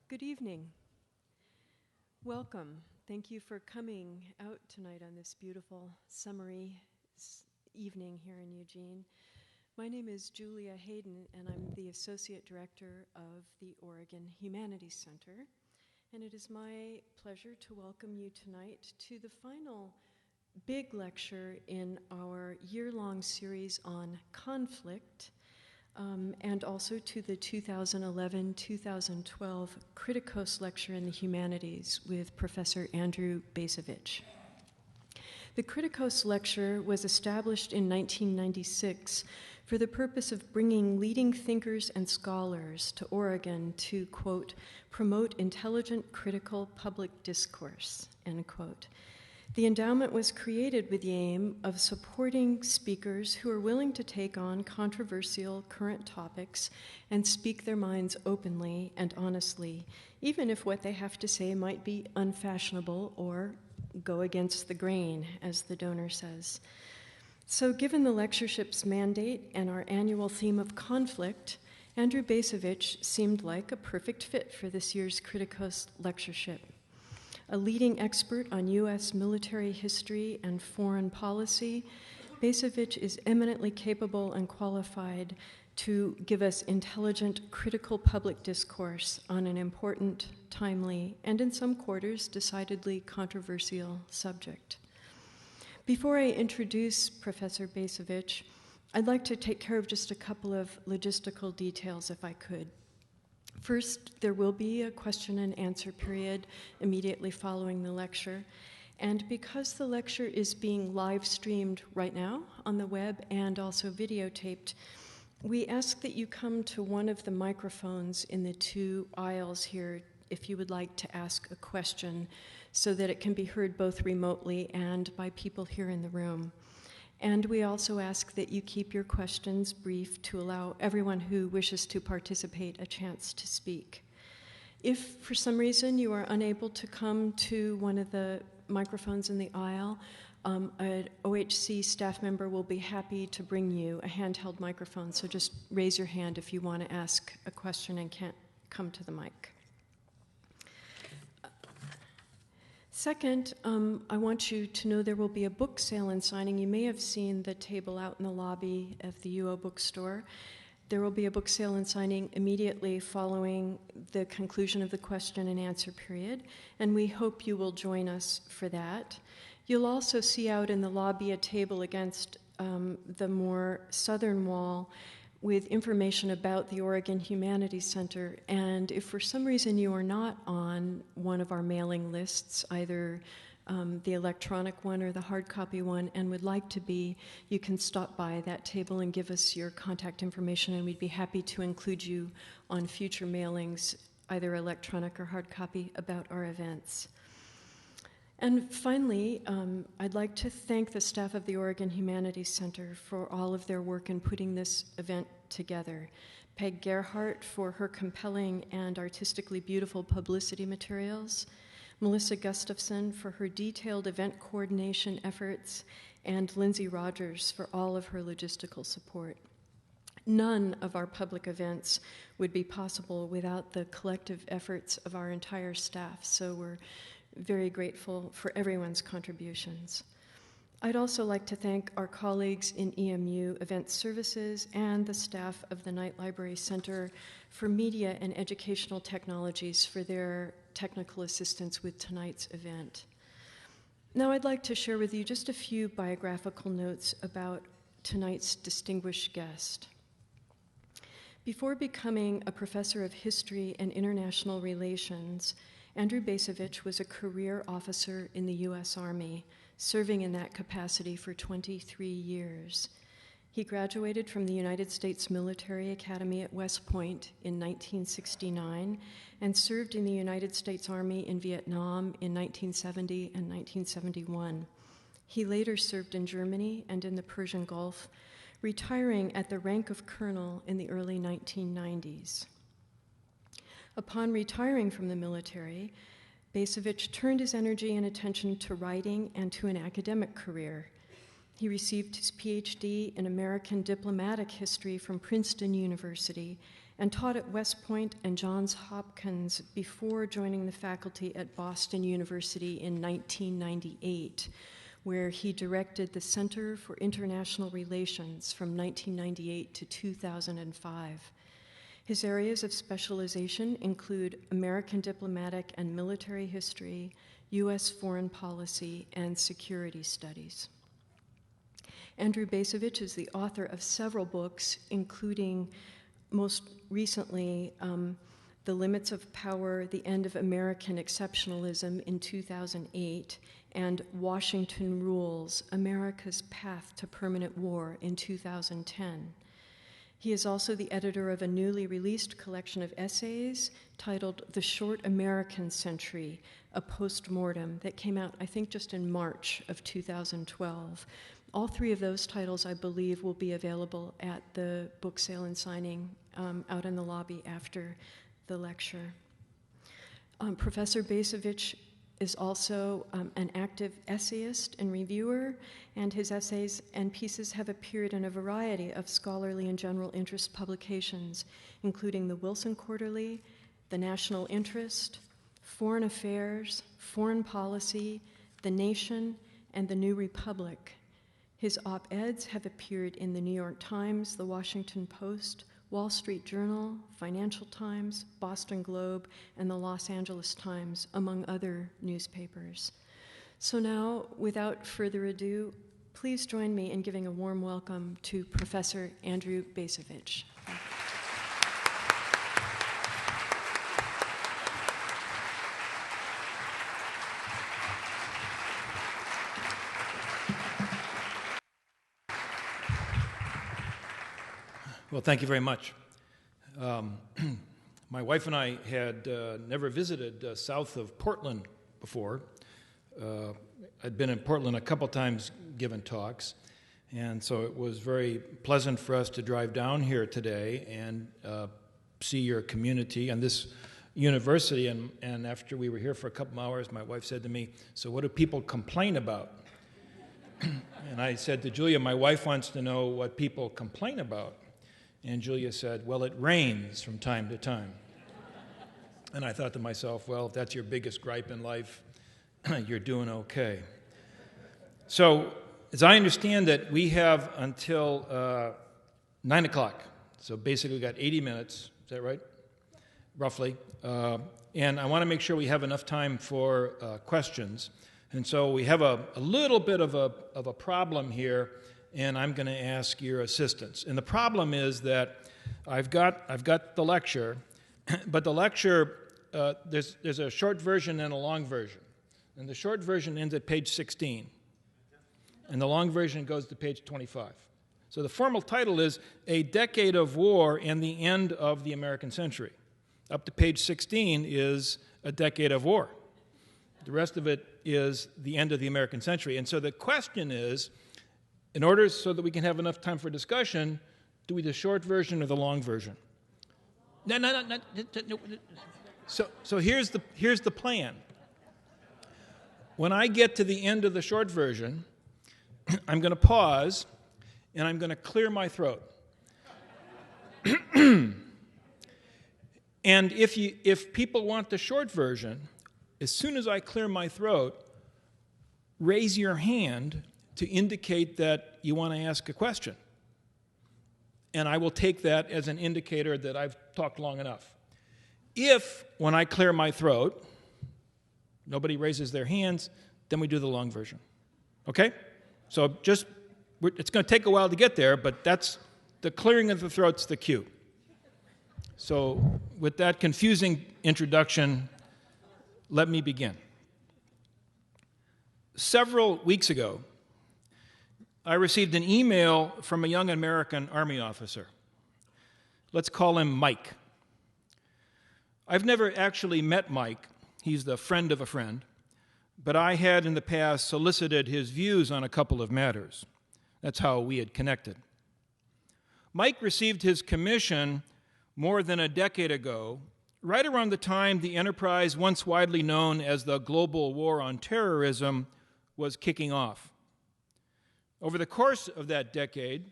Good evening. Welcome. Thank you for coming out tonight on this beautiful summery evening here in Eugene. My name is Julia Hayden, and I'm the Associate Director of the Oregon Humanities Center. And it is my pleasure to welcome you tonight to the final big lecture in our year-long series on conflict, and also to the 2011-2012 Kritikos Lecture in the Humanities with Professor Andrew Bacevich. The Kritikos Lecture was established in 1996 for the purpose of bringing leading thinkers and scholars to Oregon to, quote, promote intelligent critical public discourse, end quote. The endowment was created with the aim of supporting speakers who are willing to take on controversial current topics and speak their minds openly and honestly, even if what they have to say might be unfashionable or go against the grain, as the donor says. So given the lectureship's mandate and our annual theme of conflict, Andrew Bacevich seemed like a perfect fit for this year's Kritikos Lectureship. A leading expert on U.S. military history and foreign policy, Bacevich is eminently capable and qualified to give us intelligent, critical public discourse on an important, timely, and in some quarters, decidedly controversial subject. Before I introduce Professor Bacevich, I'd like to take care of just a couple of logistical details, if I could. First, there will be a question and answer period immediately following the lecture. And because the lecture is being live streamed right now on the web and also videotaped, we ask that you come to one of the microphones in the two aisles here if you would like to ask a question so that it can be heard both remotely and by people here in the room. And we also ask that you keep your questions brief to allow everyone who wishes to participate a chance to speak. If for some reason you are unable to come to one of the microphones in the aisle, an OHC staff member will be happy to bring you a handheld microphone, so just raise your hand if you want to ask a question and can't come to the mic. Second, I want you to know there will be a book sale and signing. You may have seen the table out in the lobby of the UO bookstore. There will be a book sale and signing immediately following the conclusion of the question and answer period, and we hope you will join us for that. You'll also see out in the lobby a table against the more southern wall with information about the Oregon Humanities Center. And if for some reason you are not on one of our mailing lists, either the electronic one or the hard copy one, and would like to be, you can stop by that table and give us your contact information, and we'd be happy to include you on future mailings, either electronic or hard copy, about our events. And finally, I'd like to thank the staff of the Oregon Humanities Center for all of their work in putting this event together. Peg Gerhardt for her compelling and artistically beautiful publicity materials, Melissa Gustafson for her detailed event coordination efforts, and Lindsay Rogers for all of her logistical support. None of our public events would be possible without the collective efforts of our entire staff, so we're very grateful for everyone's contributions. I'd also like to thank our colleagues in EMU Event Services and the staff of the Knight Library Center for Media and Educational Technologies for their technical assistance with tonight's event. Now I'd like to share with you just a few biographical notes about tonight's distinguished guest. Before becoming a professor of history and international relations, Andrew Bacevich was a career officer in the U.S. Army, serving in that capacity for 23 years. He graduated from the United States Military Academy at West Point in 1969 and served in the United States Army in Vietnam in 1970 and 1971. He later served in Germany and in the Persian Gulf, retiring at the rank of colonel in the early 1990s. Upon retiring from the military, Bacevich turned his energy and attention to writing and to an academic career. He received his PhD in American diplomatic history from Princeton University and taught at West Point and Johns Hopkins before joining the faculty at Boston University in 1998, where he directed the Center for International Relations from 1998 to 2005. His areas of specialization include American diplomatic and military history, U.S. foreign policy, and security studies. Andrew Bacevich is the author of several books, including most recently The Limits of Power, The End of American Exceptionalism in 2008, and Washington Rules, America's Path to Permanent War in 2010. He is also the editor of a newly released collection of essays titled The Short American Century, a Postmortem, that came out, I think, just in March of 2012. All three of those titles, I believe, will be available at the book sale and signing out in the lobby after the lecture. Professor Bacevich is also an active essayist and reviewer, and his essays and pieces have appeared in a variety of scholarly and general interest publications, including the Wilson Quarterly, The National Interest, Foreign Affairs, Foreign Policy, The Nation, and The New Republic. His op-eds have appeared in the New York Times, the Washington Post, Wall Street Journal, Financial Times, Boston Globe, and the Los Angeles Times, among other newspapers. So now, without further ado, please join me in giving a warm welcome to Professor Andrew Bacevich. Well, thank you very much. My wife and I had never visited south of Portland before. I'd been in Portland a couple times giving talks, and so it was very pleasant for us to drive down here today and see your community and this university. And after we were here for a couple hours, my wife said to me, "So what do people complain about?" And I said to Julia, "My wife wants to know what people complain about." And Julia said, "Well, it rains from time to time." And I thought to myself, well, if that's your biggest gripe in life, you're doing okay. So, as I understand it, we have until 9 o'clock. So basically we've got 80 minutes. Is that right? Roughly. And I want to make sure we have enough time for questions. And so we have a little bit of a problem here, and I'm going to ask your assistance. And the problem is that I've got the lecture, but the lecture, there's a short version and a long version. And the short version ends at page 16, and the long version goes to page 25. So the formal title is A Decade of War and the End of the American Century. Up to page 16 is A Decade of War. The rest of it is the end of the American century. And so the question is, in order so that we can have enough time for discussion, do we do the short version or the long version? No. So here's the plan. When I get to the end of the short version, I'm going to pause, and I'm going to clear my throat. And if people want the short version, as soon as I clear my throat, raise your hand to indicate that you want to ask a question. And I will take that as an indicator that I've talked long enough. If, when I clear my throat, nobody raises their hands, then we do the long version. Okay? So it's going to take a while to get there, but that's the clearing of the throat's the cue. So with that confusing introduction, let me begin. Several weeks ago, I received an email from a young American Army officer. Let's call him Mike. I've never actually met Mike. He's the friend of a friend. But I had in the past solicited his views on a couple of matters. That's how we had connected. Mike received his commission more than a decade ago, right around the time the enterprise once widely known as the Global War on Terrorism was kicking off. Over the course of that decade,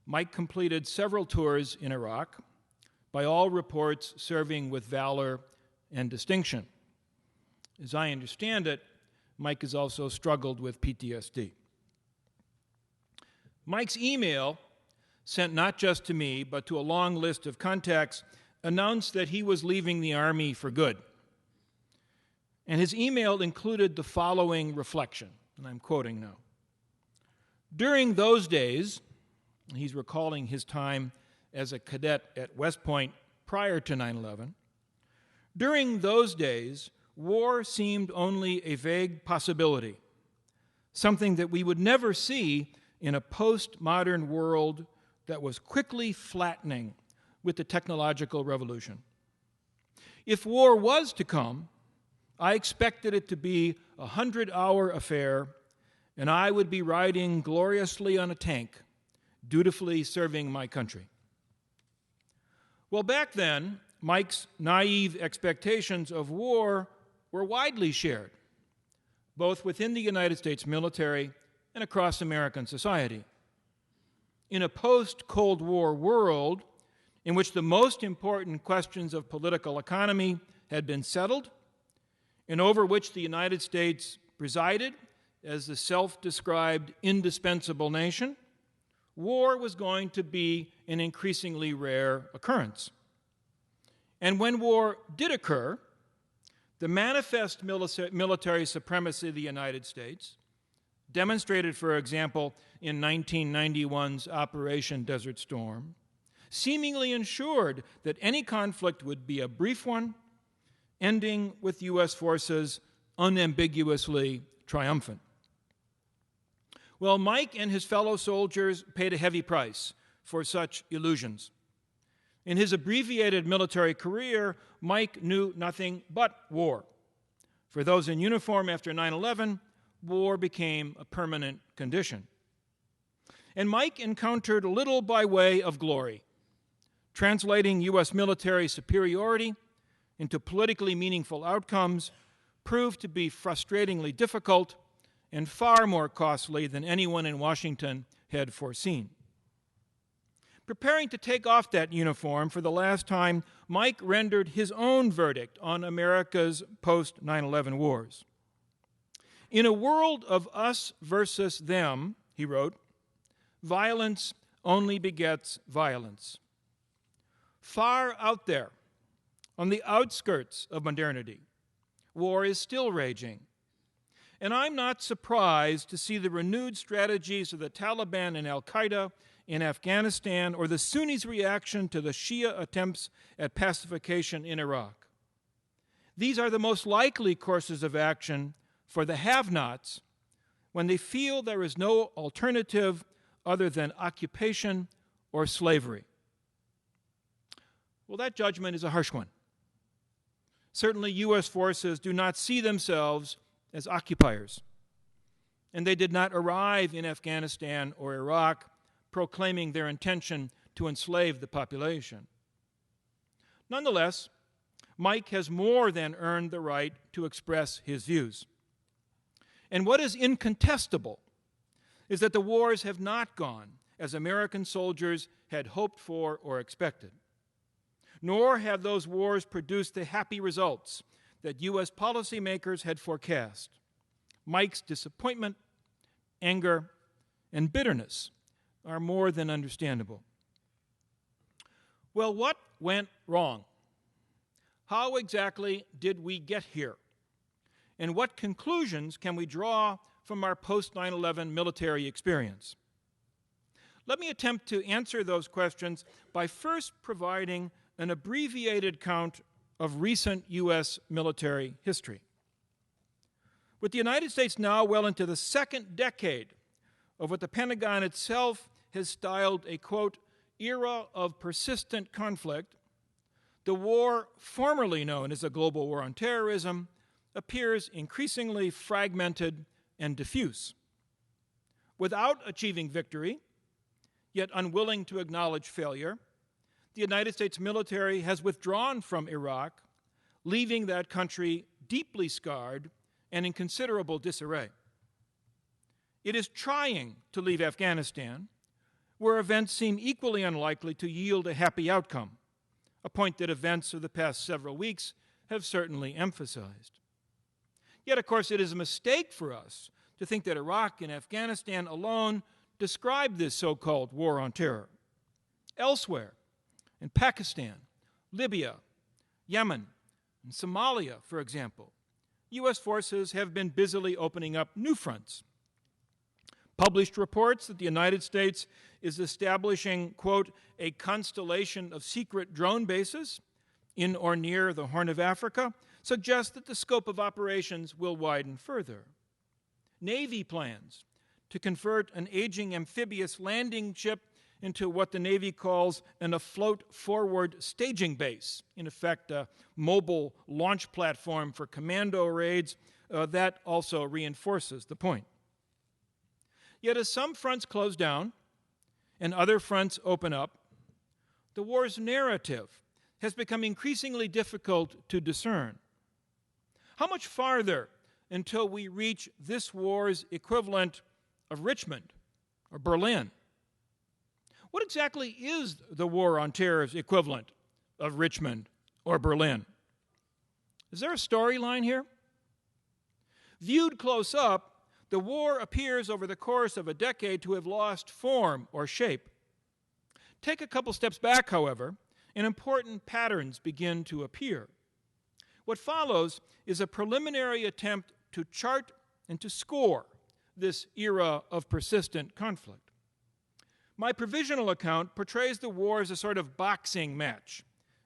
Mike completed several tours in Iraq, by all reports serving with valor and distinction. As I understand it, Mike has also struggled with PTSD. Mike's email, sent not just to me, but to a long list of contacts, announced that he was leaving the Army for good. And his email included the following reflection, and I'm quoting now. During those days, he's recalling his time as a cadet at West Point prior to 9/11, during those days, war seemed only a vague possibility, something that we would never see in a postmodern world that was quickly flattening with the technological revolution. If war was to come, I expected it to be a 100-hour affair, and I would be riding gloriously on a tank, dutifully serving my country. Well, back then, Mike's naive expectations of war were widely shared, both within the United States military and across American society. In a post-Cold War world in which the most important questions of political economy had been settled, and over which the United States presided as the self-described indispensable nation, war was going to be an increasingly rare occurrence. And when war did occur, the manifest military supremacy of the United States, demonstrated, for example, in 1991's Operation Desert Storm, seemingly ensured that any conflict would be a brief one, ending with U.S. forces unambiguously triumphant. Well, Mike and his fellow soldiers paid a heavy price for such illusions. In his abbreviated military career, Mike knew nothing but war. For those in uniform after 9/11, war became a permanent condition. And Mike encountered little by way of glory. Translating U.S. military superiority into politically meaningful outcomes proved to be frustratingly difficult and far more costly than anyone in Washington had foreseen. Preparing to take off that uniform for the last time, Mike rendered his own verdict on America's post-9/11 wars. In a world of us versus them, he wrote, violence only begets violence. Far out there, on the outskirts of modernity, war is still raging. And I'm not surprised to see the renewed strategies of the Taliban and al-Qaeda in Afghanistan or the Sunnis' reaction to the Shia attempts at pacification in Iraq. These are the most likely courses of action for the have-nots when they feel there is no alternative other than occupation or slavery. Well, that judgment is a harsh one. Certainly, U.S. forces do not see themselves as occupiers, and they did not arrive in Afghanistan or Iraq proclaiming their intention to enslave the population. Nonetheless, Mike has more than earned the right to express his views. And what is incontestable is that the wars have not gone as American soldiers had hoped for or expected. Nor have those wars produced the happy results that U.S. policymakers had forecast. Mike's disappointment, anger, and bitterness are more than understandable. Well, what went wrong? How exactly did we get here? And what conclusions can we draw from our post-9/11 military experience? Let me attempt to answer those questions by first providing an abbreviated count of recent U.S. military history. With the United States now well into the second decade of what the Pentagon itself has styled a, quote, era of persistent conflict, the war formerly known as the global war on terrorism appears increasingly fragmented and diffuse. Without achieving victory, yet unwilling to acknowledge failure, the United States military has withdrawn from Iraq, leaving that country deeply scarred and in considerable disarray. It is trying to leave Afghanistan, where events seem equally unlikely to yield a happy outcome, a point that events of the past several weeks have certainly emphasized. Yet, of course, it is a mistake for us to think that Iraq and Afghanistan alone describe this so-called war on terror. Elsewhere, in Pakistan, Libya, Yemen, and Somalia, for example, U.S. forces have been busily opening up new fronts. Published reports that the United States is establishing, quote, a constellation of secret drone bases in or near the Horn of Africa suggest that the scope of operations will widen further. Navy plans to convert an aging amphibious landing ship into what the Navy calls an afloat-forward staging base, in effect a mobile launch platform for commando raids, that also reinforces the point. Yet as some fronts close down and other fronts open up, the war's narrative has become increasingly difficult to discern. How much farther until we reach this war's equivalent of Richmond or Berlin? What exactly is the war on terror's equivalent of Richmond or Berlin? Is there a storyline here? Viewed close up, the war appears over the course of a decade to have lost form or shape. Take a couple steps back, however, and important patterns begin to appear. What follows is a preliminary attempt to chart and to score this era of persistent conflict. My provisional account portrays the war as a sort of boxing match.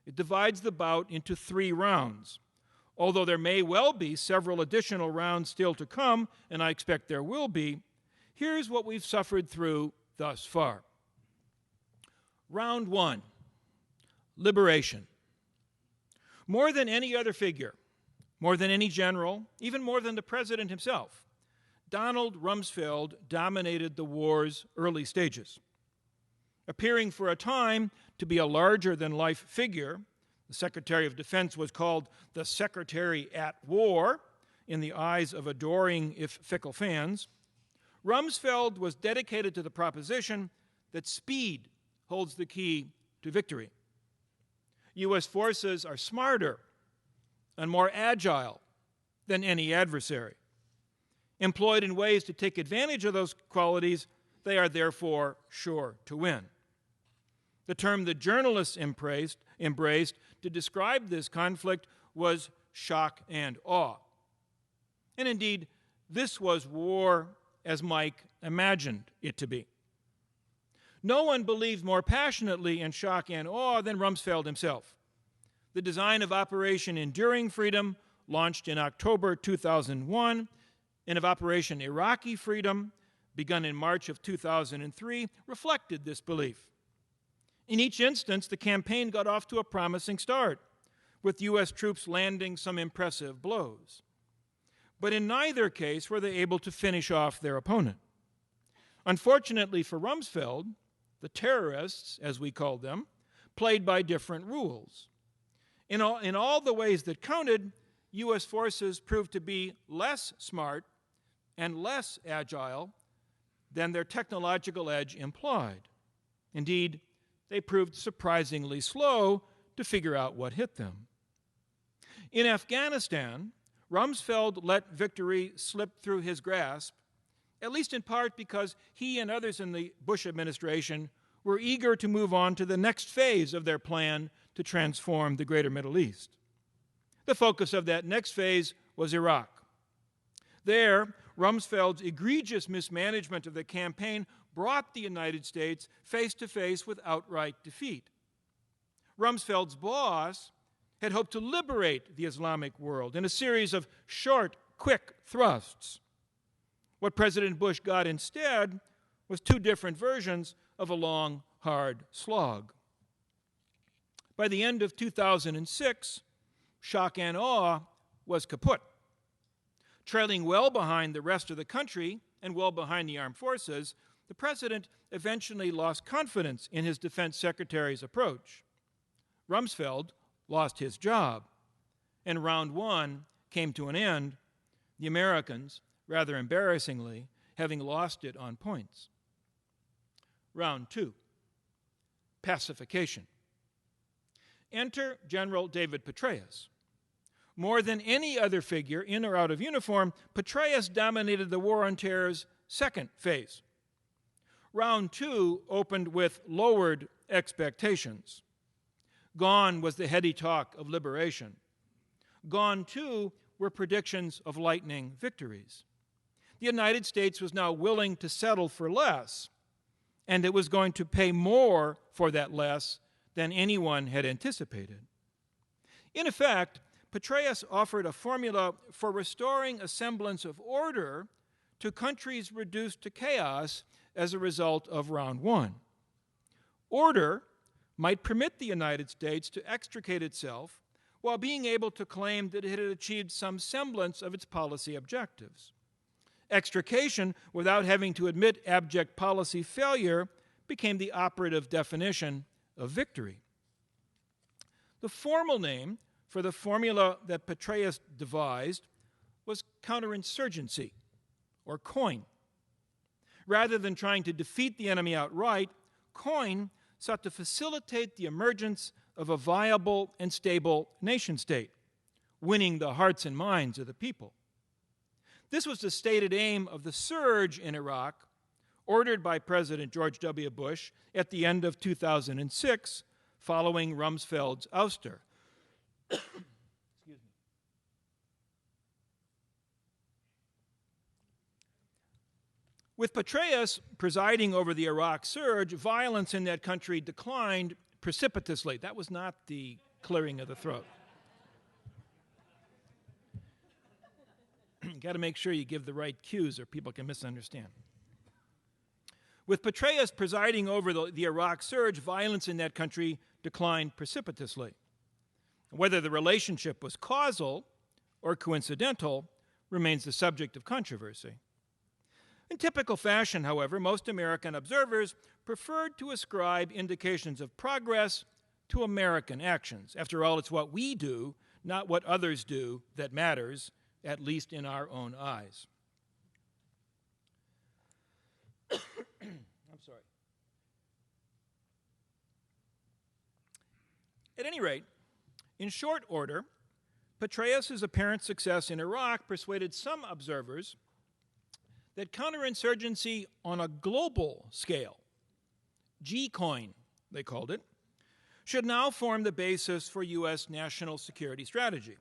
It divides the bout into 3 rounds. Although there may well be several additional rounds still to come, and I expect there will be, here's what we've suffered through thus far. Round 1, liberation. More than any other figure, more than any general, even more than the president himself, Donald Rumsfeld dominated the war's early stages. Appearing for a time to be a larger-than-life figure, the Secretary of Defense was called the Secretary at War in the eyes of adoring, if fickle, fans. Rumsfeld was dedicated to the proposition that speed holds the key to victory. U.S. forces are smarter and more agile than any adversary. Employed in ways to take advantage of those qualities, they are therefore sure to win. The term the journalists embraced to describe this conflict was shock and awe. And indeed, this was war as Mike imagined it to be. No one believed more passionately in shock and awe than Rumsfeld himself. The design of Operation Enduring Freedom, launched in October 2001, and of Operation Iraqi Freedom, begun in March of 2003, reflected this belief. In each instance, the campaign got off to a promising start, with U.S. troops landing some impressive blows. But in neither case were they able to finish off their opponent. Unfortunately for Rumsfeld, the terrorists, as we called them, played by different rules. In all the ways that counted, U.S. forces proved to be less smart and less agile than their technological edge implied. Indeed, they proved surprisingly slow to figure out what hit them. In Afghanistan, Rumsfeld let victory slip through his grasp, at least in part because he and others in the Bush administration were eager to move on to the next phase of their plan to transform the greater Middle East. The focus of that next phase was Iraq. There, Rumsfeld's egregious mismanagement of the campaign brought the United States face to face with outright defeat. Rumsfeld's boss had hoped to liberate the Islamic world in a series of short, quick thrusts. What President Bush got instead was 2 different versions of a long, hard slog. By the end of 2006, shock and awe was kaput. Trailing well behind the rest of the country and well behind the armed forces, the president eventually lost confidence in his defense secretary's approach. Rumsfeld lost his job, and round 1 came to an end, the Americans, rather embarrassingly, having lost it on points. Round 2, pacification. Enter General David Petraeus. More than any other figure, in or out of uniform, Petraeus dominated the War on Terror's second phase. Round 2 opened with lowered expectations. Gone was the heady talk of liberation. Gone, too, were predictions of lightning victories. The United States was now willing to settle for less, and it was going to pay more for that less than anyone had anticipated. In effect, Petraeus offered a formula for restoring a semblance of order to countries reduced to chaos as a result of Round 1. Order might permit the United States to extricate itself while being able to claim that it had achieved some semblance of its policy objectives. Extrication, without having to admit abject policy failure, became the operative definition of victory. The formal name for the formula that Petraeus devised was counterinsurgency, or COIN. Rather than trying to defeat the enemy outright, COIN sought to facilitate the emergence of a viable and stable nation-state, winning the hearts and minds of the people. This was the stated aim of the surge in Iraq, ordered by President George W. Bush at the end of 2006, following Rumsfeld's ouster. Excuse me. With Petraeus presiding over the Iraq surge, violence in that country declined precipitously. That was not the clearing of the throat. Got to make sure you give the right cues or people can misunderstand. With Petraeus presiding over the Iraq surge, violence in that country declined precipitously. Whether the relationship was causal or coincidental remains the subject of controversy. In typical fashion, however, most American observers preferred to ascribe indications of progress to American actions. After all, it's what we do, not what others do, that matters, at least in our own eyes. I'm sorry. At any rate, in short order, Petraeus' apparent success in Iraq persuaded some observers that counterinsurgency on a global scale, G-COIN, they called it, should now form the basis for U.S. national security strategy.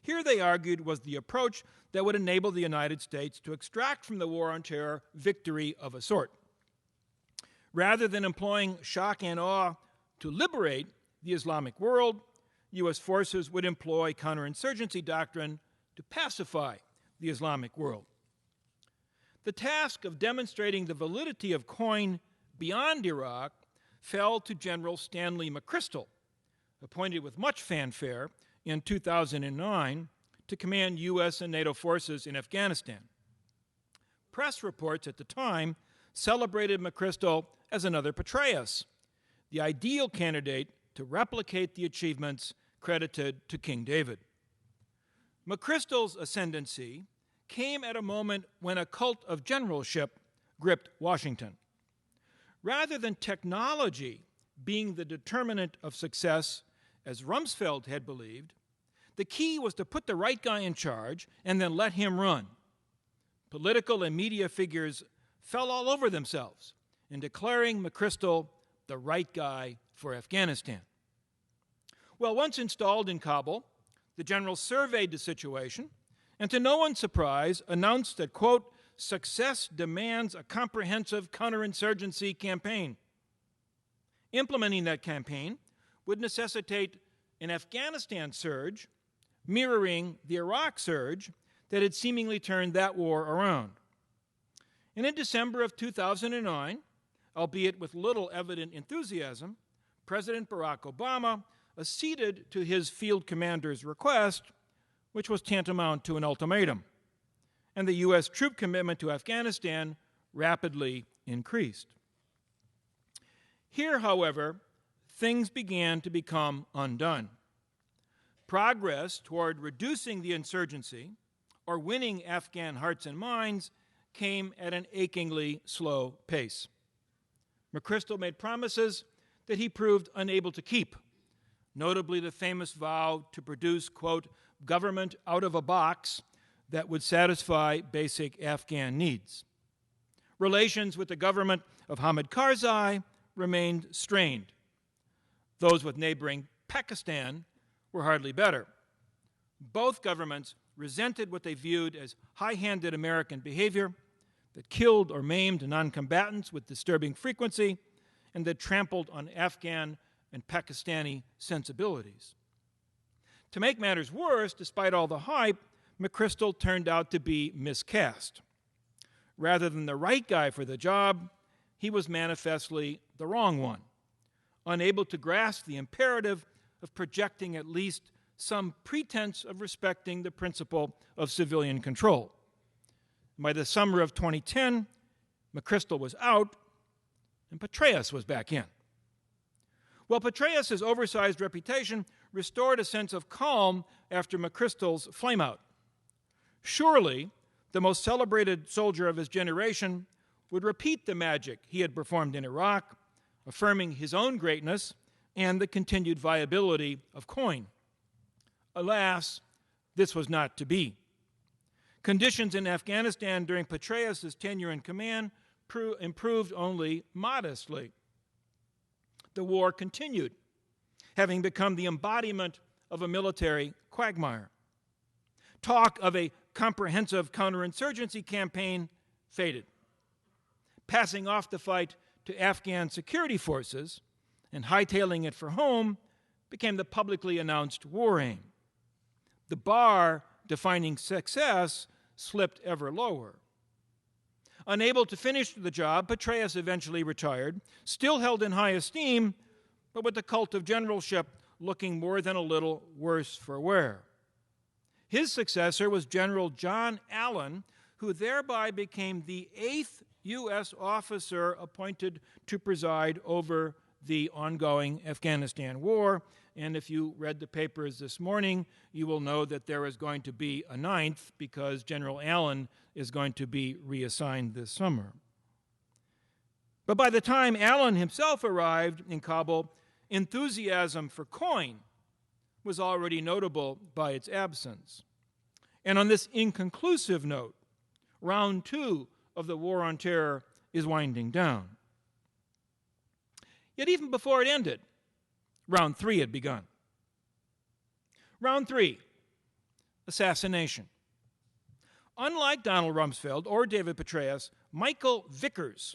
Here, they argued, was the approach that would enable the United States to extract from the war on terror victory of a sort. Rather than employing shock and awe to liberate the Islamic world, U.S. forces would employ counterinsurgency doctrine to pacify the Islamic world. The task of demonstrating the validity of COIN beyond Iraq fell to General Stanley McChrystal, appointed with much fanfare in 2009 to command U.S. and NATO forces in Afghanistan. Press reports at the time celebrated McChrystal as another Petraeus, the ideal candidate to replicate the achievements credited to King David. McChrystal's ascendancy came at a moment when a cult of generalship gripped Washington. Rather than technology being the determinant of success, as Rumsfeld had believed, the key was to put the right guy in charge and then let him run. Political and media figures fell all over themselves in declaring McChrystal the right guy for Afghanistan. Well, once installed in Kabul, the general surveyed the situation and, to no one's surprise, announced that, quote, success demands a comprehensive counterinsurgency campaign. Implementing that campaign would necessitate an Afghanistan surge mirroring the Iraq surge that had seemingly turned that war around. And in December of 2009, albeit with little evident enthusiasm, President Barack Obama acceded to his field commander's request, which was tantamount to an ultimatum, and the U.S. troop commitment to Afghanistan rapidly increased. Here, however, things began to become undone. Progress toward reducing the insurgency or winning Afghan hearts and minds came at an achingly slow pace. McChrystal made promises that he proved unable to keep. notably the famous vow to produce, quote, government out of a box that would satisfy basic Afghan needs. Relations with the government of Hamid Karzai remained strained. Those with neighboring Pakistan were hardly better. Both governments resented what they viewed as high-handed American behavior that killed or maimed non-combatants with disturbing frequency and that trampled on Afghan and Pakistani sensibilities. To make matters worse, despite all the hype, McChrystal turned out to be miscast. Rather than the right guy for the job, he was manifestly the wrong one, unable to grasp the imperative of projecting at least some pretense of respecting the principle of civilian control. By the summer of 2010, McChrystal was out and Petraeus was back in. Well, Petraeus' oversized reputation restored a sense of calm after McChrystal's flameout. Surely, the most celebrated soldier of his generation would repeat the magic he had performed in Iraq, affirming his own greatness and the continued viability of coin. Alas, this was not to be. Conditions in Afghanistan during Petraeus' tenure in command improved only modestly. The war continued, having become the embodiment of a military quagmire. Talk of a comprehensive counterinsurgency campaign faded. Passing off the fight to Afghan security forces and hightailing it for home became the publicly announced war aim. The bar defining success slipped ever lower. Unable to finish the job, Petraeus eventually retired, still held in high esteem, but with the cult of generalship looking more than a little worse for wear. His successor was General John Allen, who thereby became the 8th U.S. officer appointed to preside over the ongoing Afghanistan war. And if you read the papers this morning, you will know that there is going to be a 9th because General Allen is going to be reassigned this summer. But by the time Allen himself arrived in Kabul, enthusiasm for coin was already notable by its absence. And on this inconclusive note, round 2 of the War on Terror is winding down. Yet even before it ended, round 3 had begun. Round 3, assassination. Unlike Donald Rumsfeld or David Petraeus, Michael Vickers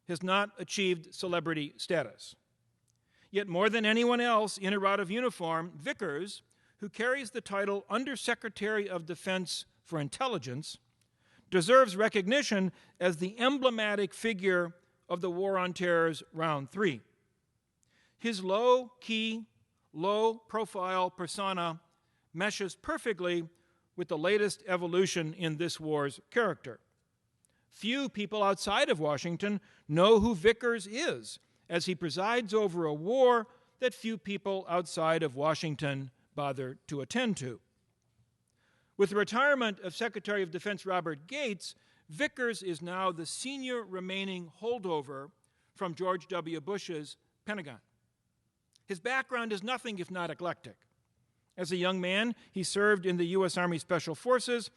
has not achieved celebrity status. Yet more than anyone else in or out of uniform, Vickers, who carries the title Undersecretary of Defense for Intelligence, deserves recognition as the emblematic figure of the War on Terror's Round 3. His low-key, low-profile persona meshes perfectly with the latest evolution in this war's character. Few people outside of Washington know who Vickers is, as he presides over a war that few people outside of Washington bother to attend to. With the retirement of Secretary of Defense Robert Gates, Vickers is now the senior remaining holdover from George W. Bush's Pentagon. His background is nothing if not eclectic. As a young man, he served in the U.S. Army Special Forces,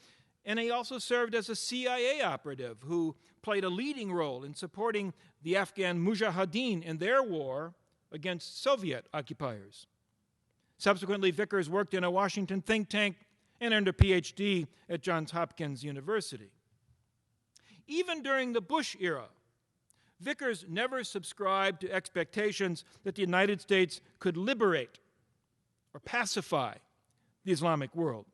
and he also served as a CIA operative who played a leading role in supporting the Afghan Mujahideen in their war against Soviet occupiers. Subsequently, Vickers worked in a Washington think tank and earned a PhD at Johns Hopkins University. Even during the Bush era, Vickers never subscribed to expectations that the United States could liberate or pacify the Islamic world.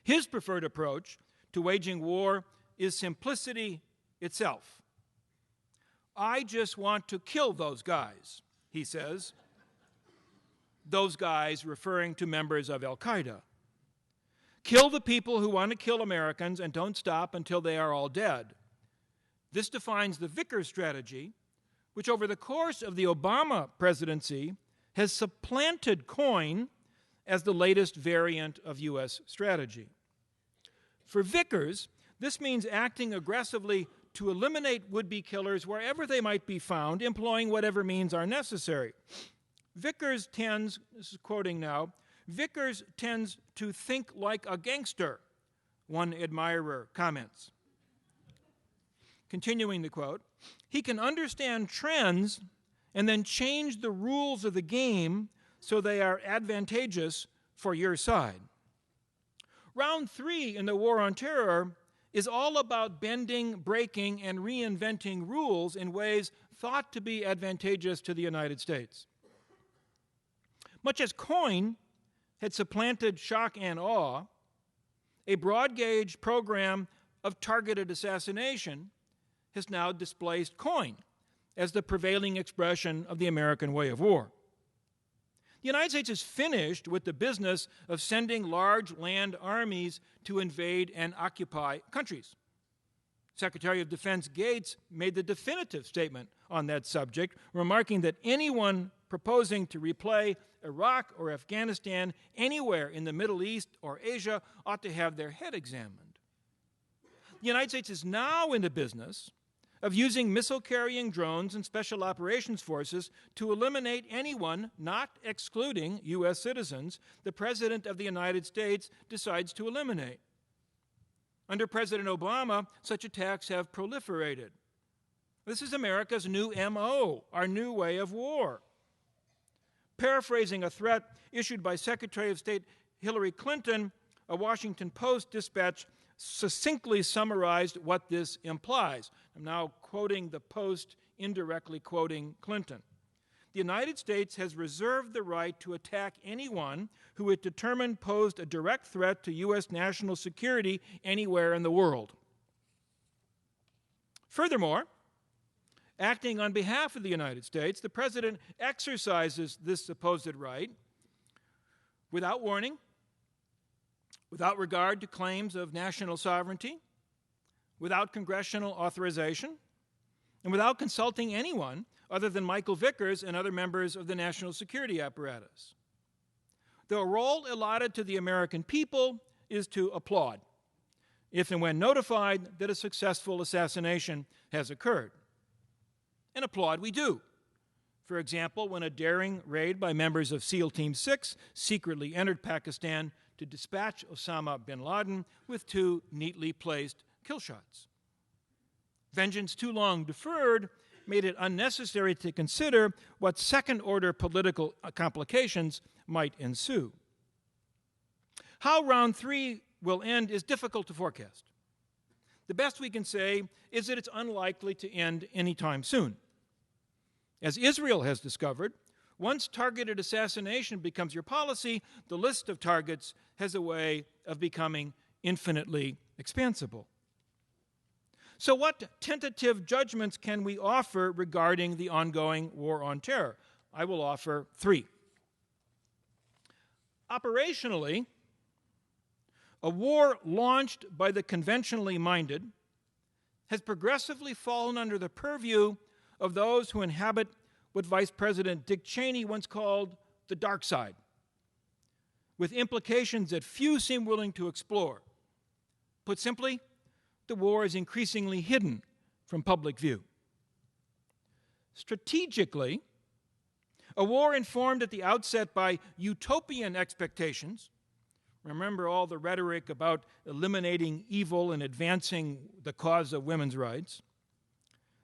His preferred approach to waging war is simplicity itself. I just want to kill those guys, he says. Those guys referring to members of Al-Qaeda. Kill the people who want to kill Americans and don't stop until they are all dead. This defines the Vickers strategy, which over the course of the Obama presidency has supplanted coin as the latest variant of U.S. strategy. For Vickers, this means acting aggressively to eliminate would-be killers wherever they might be found, employing whatever means are necessary. Vickers tends, this is quoting now, Vickers tends to think like a gangster, one admirer comments. Continuing the quote, he can understand trends and then change the rules of the game so they are advantageous for your side. Round 3 in the War on Terror is all about bending, breaking, and reinventing rules in ways thought to be advantageous to the United States. Much as coin had supplanted shock and awe, a broad-gauge program of targeted assassination has now displaced coin as the prevailing expression of the American way of war. The United States is finished with the business of sending large land armies to invade and occupy countries. Secretary of Defense Gates made the definitive statement on that subject, remarking that anyone proposing to replay Iraq or Afghanistan anywhere in the Middle East or Asia ought to have their head examined. The United States is now in the business of using missile-carrying drones and special operations forces to eliminate anyone, not excluding U.S. citizens, the President of the United States decides to eliminate. Under President Obama, such attacks have proliferated. This is America's new MO, our new way of war. Paraphrasing a threat issued by Secretary of State Hillary Clinton, a Washington Post dispatch succinctly summarized what this implies. I'm now quoting the Post, indirectly quoting Clinton. The United States has reserved the right to attack anyone who it determined posed a direct threat to U.S. national security anywhere in the world. Furthermore, acting on behalf of the United States, the President exercises this supposed right without warning, without regard to claims of national sovereignty, without congressional authorization, and without consulting anyone other than Michael Vickers and other members of the national security apparatus. The role allotted to the American people is to applaud, if and when notified that a successful assassination has occurred. And applaud we do. For example, when a daring raid by members of SEAL Team 6 secretly entered Pakistan to dispatch Osama bin Laden with 2 neatly placed kill shots. Vengeance too long deferred made it unnecessary to consider what second-order political complications might ensue. How round 3 will end is difficult to forecast. The best we can say is that it's unlikely to end anytime soon. As Israel has discovered, once targeted assassination becomes your policy, the list of targets has a way of becoming infinitely expansible. So what tentative judgments can we offer regarding the ongoing war on terror? I will offer 3. Operationally, a war launched by the conventionally minded has progressively fallen under the purview of those who inhabit what Vice President Dick Cheney once called the dark side, with implications that few seem willing to explore. Put simply, the war is increasingly hidden from public view. Strategically, a war informed at the outset by utopian expectations, remember all the rhetoric about eliminating evil and advancing the cause of women's rights,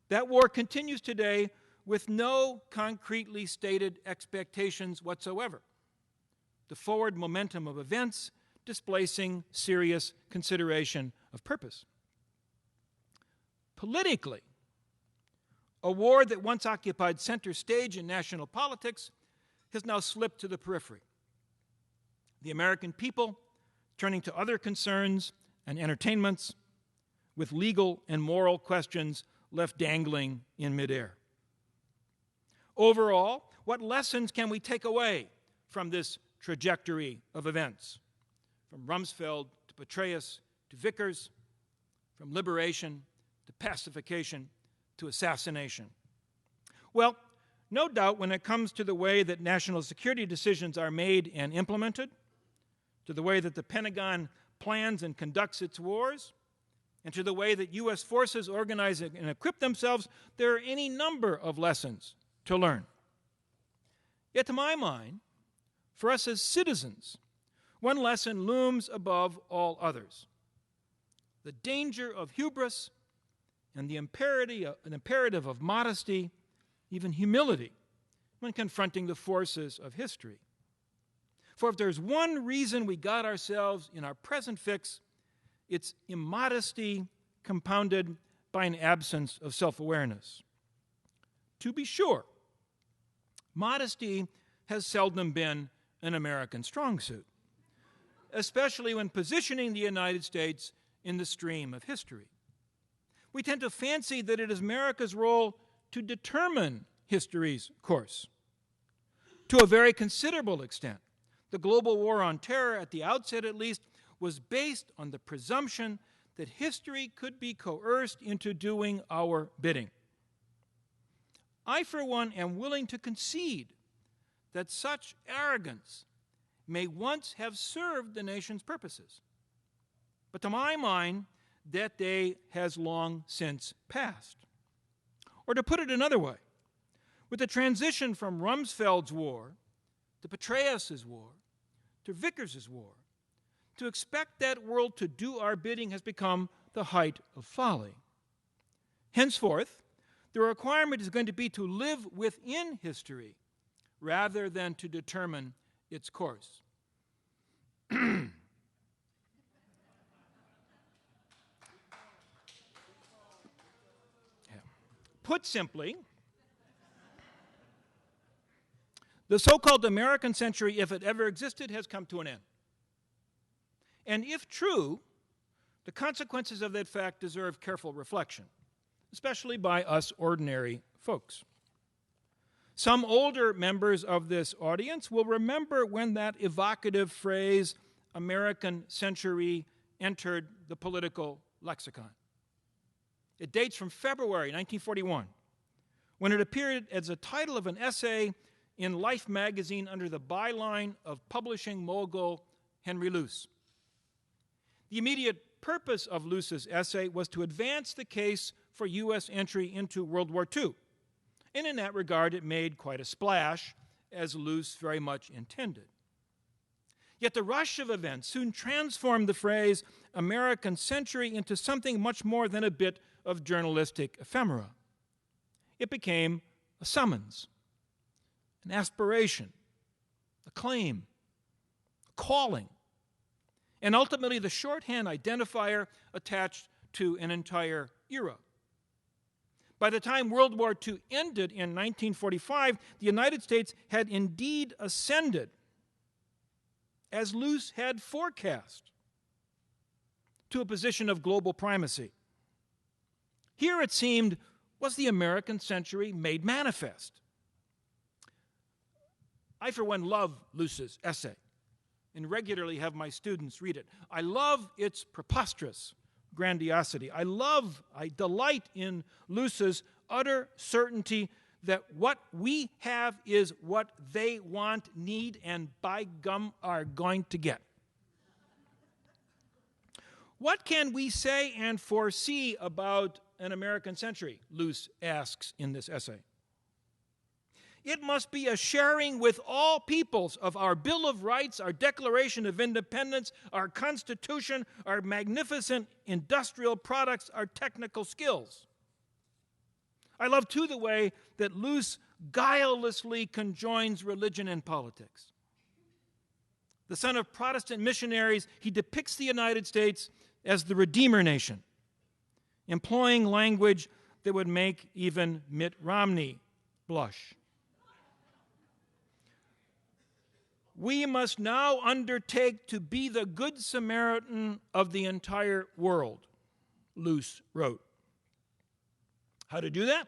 that war continues today with no concretely stated expectations whatsoever. The forward momentum of events displacing serious consideration of purpose. Politically, a war that once occupied center stage in national politics has now slipped to the periphery. The American people turning to other concerns and entertainments with legal and moral questions left dangling in midair. Overall, what lessons can we take away from this trajectory of events? From Rumsfeld to Petraeus to Vickers, from liberation to pacification to assassination. Well, no doubt when it comes to the way that national security decisions are made and implemented, to the way that the Pentagon plans and conducts its wars, and to the way that U.S. forces organize and equip themselves, there are any number of lessons to learn. Yet to my mind, for us as citizens, one lesson looms above all others: the danger of hubris and the imperative of modesty, even humility, when confronting the forces of history. For if there's one reason we got ourselves in our present fix, it's immodesty compounded by an absence of self-awareness. To be sure, modesty has seldom been an American strong suit, especially when positioning the United States in the stream of history. We tend to fancy that it is America's role to determine history's course. To a very considerable extent, the global war on terror, at the outset at least, was based on the presumption that history could be coerced into doing our bidding. I, for one, am willing to concede that such arrogance may once have served the nation's purposes. But to my mind, that day has long since passed. Or to put it another way, with the transition from Rumsfeld's war to Petraeus's war to Vickers's war, to expect that world to do our bidding has become the height of folly. Henceforth, the requirement is going to be to live within history rather than to determine its course. Put simply, the so-called American century, if it ever existed, has come to an end. And if true, the consequences of that fact deserve careful reflection, especially by us ordinary folks. Some older members of this audience will remember when that evocative phrase, American century, entered the political lexicon. It dates from February 1941, when it appeared as a title of an essay in Life magazine under the byline of publishing mogul Henry Luce. The immediate purpose of Luce's essay was to advance the case for U.S. entry into World War II. And in that regard, it made quite a splash, as Luce very much intended. Yet the rush of events soon transformed the phrase American century into something much more than a bit of journalistic ephemera. It became a summons, an aspiration, a claim, a calling, and ultimately the shorthand identifier attached to an entire era. By the time World War II ended in 1945, the United States had indeed ascended, as Luce had forecast, to a position of global primacy. Here, it seemed, was the American century made manifest. I, for one, love Luce's essay and regularly have my students read it. I love its preposterous grandiosity. I delight in Luce's utter certainty that what we have is what they want, need, and by gum are going to get. What can we say and foresee about an American century? Luce asks in this essay. It must be a sharing with all peoples of our Bill of Rights, our Declaration of Independence, our Constitution, our magnificent industrial products, our technical skills. I love, too, the way that Luce guilelessly conjoins religion and politics. The son of Protestant missionaries, he depicts the United States as the Redeemer nation, employing language that would make even Mitt Romney blush. We must now undertake to be the Good Samaritan of the entire world, Luce wrote. How to do that?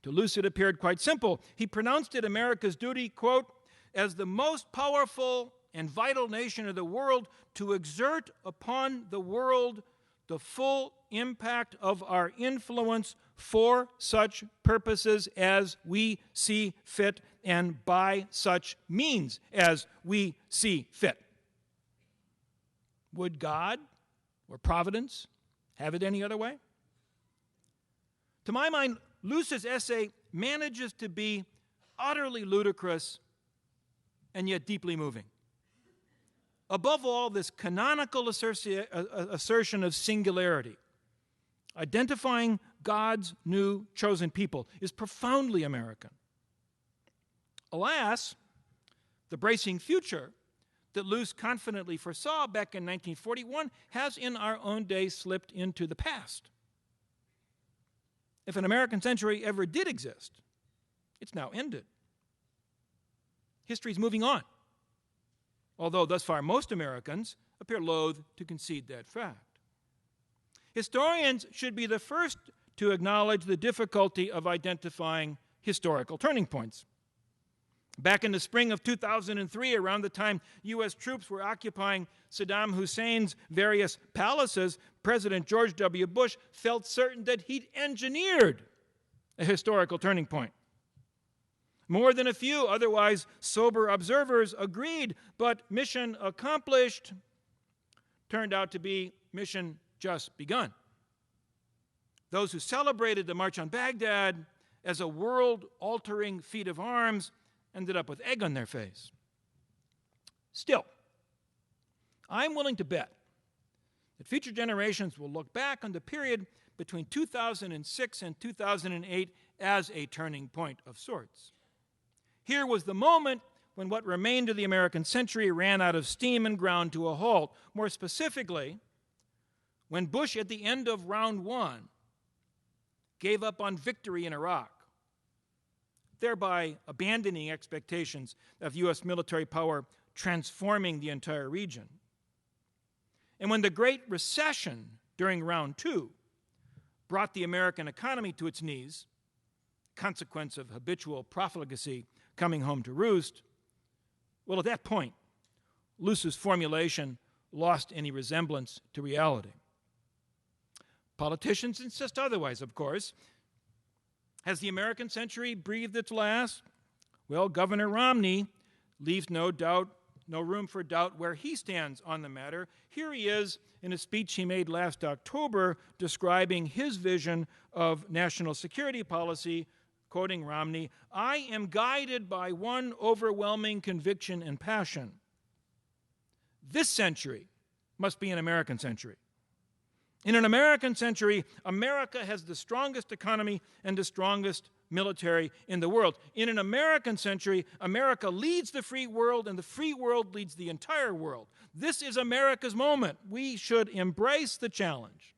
To Luce it appeared quite simple. He pronounced it America's duty, quote, as the most powerful and vital nation of the world to exert upon the world the full impact of our influence for such purposes as we see fit and by such means as we see fit. Would God or Providence have it any other way? To my mind, Luce's essay manages to be utterly ludicrous and yet deeply moving. Above all, this canonical assertion of singularity, identifying God's new chosen people, is profoundly American. Alas, the bracing future that Luce confidently foresaw back in 1941 has in our own day slipped into the past. If an American century ever did exist, it's now ended. History's moving on, although thus far most Americans appear loath to concede that fact. Historians should be the first to acknowledge the difficulty of identifying historical turning points. Back in the spring of 2003, around the time U.S. troops were occupying Saddam Hussein's various palaces, President George W. Bush felt certain that he'd engineered a historical turning point. More than a few otherwise sober observers agreed, but mission accomplished turned out to be mission just begun. Those who celebrated the March on Baghdad as a world-altering feat of arms ended up with egg on their face. Still, I'm willing to bet that future generations will look back on the period between 2006 and 2008 as a turning point of sorts. Here was the moment when what remained of the American century ran out of steam and ground to a halt. More specifically, when Bush, at the end of round one, gave up on victory in Iraq, thereby abandoning expectations of U.S. military power transforming the entire region. And when the Great Recession during round two brought the American economy to its knees, consequence of habitual profligacy coming home to roost, well, at that point, Luce's formulation lost any resemblance to reality. Politicians insist otherwise, of course. Has the American century breathed its last? Well, Governor Romney leaves no room for doubt where he stands on the matter. Here he is in a speech he made last October describing his vision of national security policy, quoting Romney, "I am guided by one overwhelming conviction and passion. This century must be an American century. In an American century, America has the strongest economy and the strongest military in the world. In an American century, America leads the free world and the free world leads the entire world. This is America's moment. We should embrace the challenge,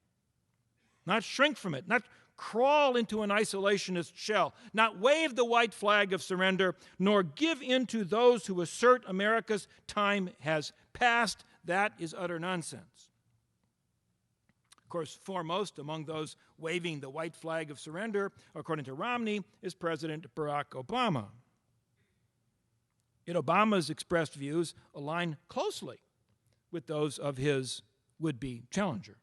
not shrink from it, not crawl into an isolationist shell, not wave the white flag of surrender, nor give in to those who assert America's time has passed. That is utter nonsense." Of course, foremost among those waving the white flag of surrender, according to Romney, is President Barack Obama. Yet Obama's expressed views align closely with those of his would-be challenger.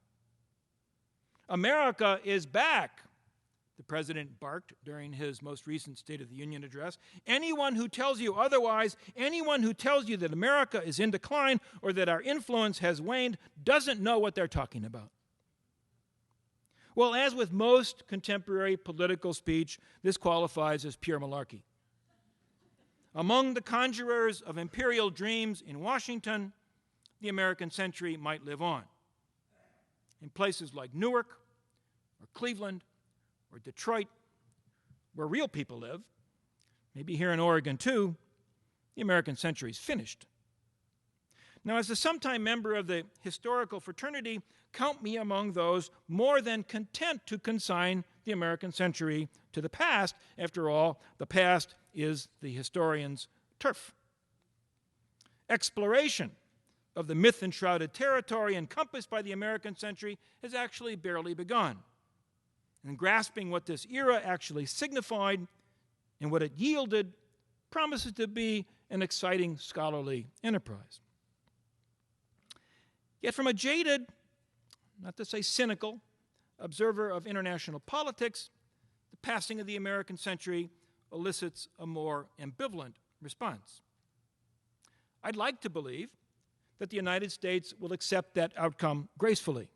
"America is back," the president barked during his most recent State of the Union address. "Anyone who tells you otherwise, anyone who tells you that America is in decline or that our influence has waned, doesn't know what they're talking about." Well, as with most contemporary political speech, this qualifies as pure malarkey. Among the conjurers of imperial dreams in Washington, the American century might live on. In places like Newark, or Cleveland, or Detroit, where real people live, maybe here in Oregon too, the American century's finished. Now, as a sometime member of the historical fraternity, count me among those more than content to consign the American century to the past. After all, the past is the historian's turf. Exploration of the myth-enshrouded territory encompassed by the American century has actually barely begun. And grasping what this era actually signified and what it yielded promises to be an exciting scholarly enterprise. Yet from a jaded, not to say cynical, observer of international politics, the passing of the American century elicits a more ambivalent response. I'd like to believe that the United States will accept that outcome gracefully,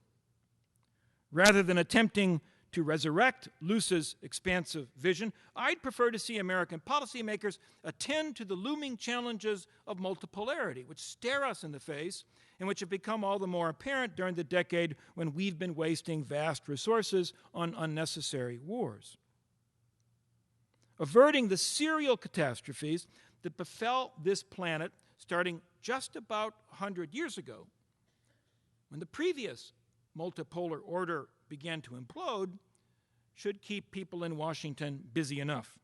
rather than attempting to resurrect Luce's expansive vision, I'd prefer to see American policymakers attend to the looming challenges of multipolarity, which stare us in the face and which have become all the more apparent during the decade when we've been wasting vast resources on unnecessary wars. Averting the serial catastrophes that befell this planet starting just about 100 years ago, when the previous multipolar order began to implode, should keep people in Washington busy enough.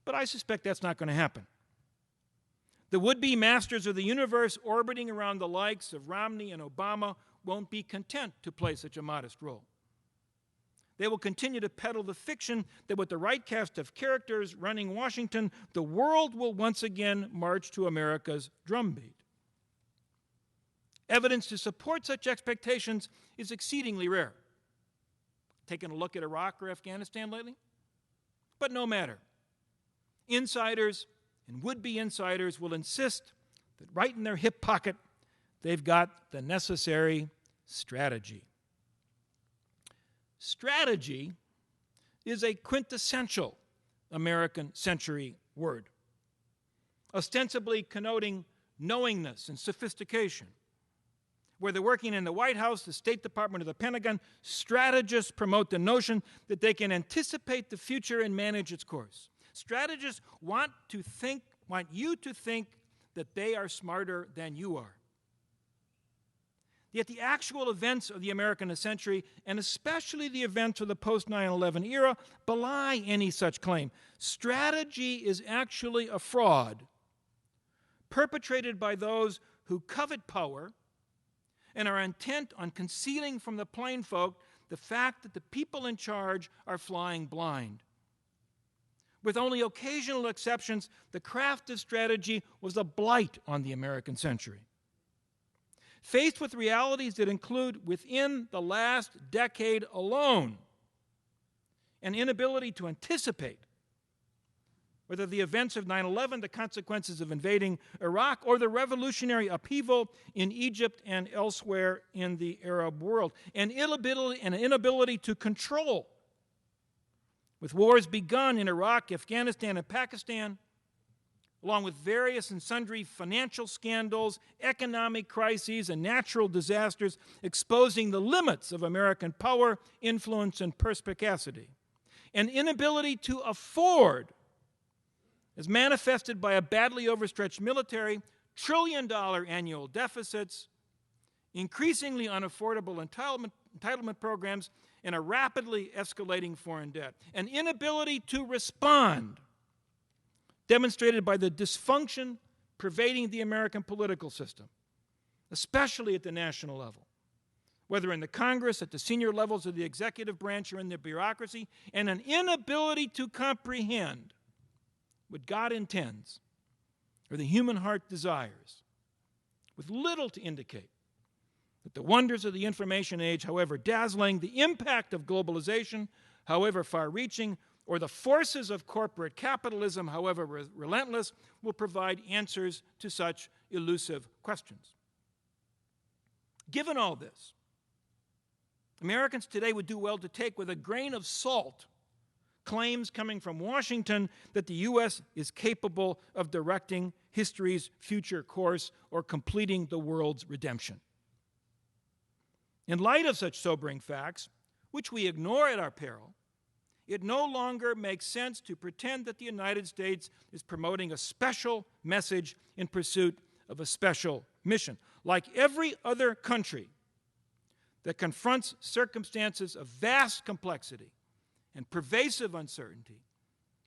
But I suspect that's not going to happen. The would-be masters of the universe orbiting around the likes of Romney and Obama won't be content to play such a modest role. They will continue to peddle the fiction that with the right cast of characters running Washington, the world will once again march to America's drumbeat. Evidence to support such expectations is exceedingly rare. Taken a look at Iraq or Afghanistan lately? But no matter. Insiders and would-be insiders will insist that right in their hip pocket, they've got the necessary strategy. Strategy is a quintessential American century word, ostensibly connoting knowingness and sophistication. Whether working in the White House, the State Department, or the Pentagon, strategists promote the notion that they can anticipate the future and manage its course. Strategists want you to think that they are smarter than you are. Yet the actual events of the American century, and especially the events of the post-9/11 era, belie any such claim. Strategy is actually a fraud perpetrated by those who covet power and are intent on concealing from the plain folk the fact that the people in charge are flying blind. With only occasional exceptions, the craft of strategy was a blight on the American century. Faced with realities that include, within the last decade alone, an inability to anticipate whether the events of 9/11, the consequences of invading Iraq, or the revolutionary upheaval in Egypt and elsewhere in the Arab world, an inability to control. With wars begun in Iraq, Afghanistan, and Pakistan, along with various and sundry financial scandals, economic crises, and natural disasters exposing the limits of American power, influence, and perspicacity. An inability to afford, as manifested by a badly overstretched military, trillion-dollar annual deficits, increasingly unaffordable entitlement programs, and a rapidly escalating foreign debt. An inability to respond, demonstrated by the dysfunction pervading the American political system, especially at the national level, whether in the Congress, at the senior levels of the executive branch, or in the bureaucracy, and an inability to comprehend what God intends or the human heart desires, with little to indicate that the wonders of the information age, however dazzling, the impact of globalization, however far-reaching, or the forces of corporate capitalism, however relentless, will provide answers to such elusive questions. Given all this, Americans today would do well to take with a grain of salt claims coming from Washington that the U.S. is capable of directing history's future course or completing the world's redemption. In light of such sobering facts, which we ignore at our peril, it no longer makes sense to pretend that the United States is promoting a special message in pursuit of a special mission. Like every other country that confronts circumstances of vast complexity and pervasive uncertainty,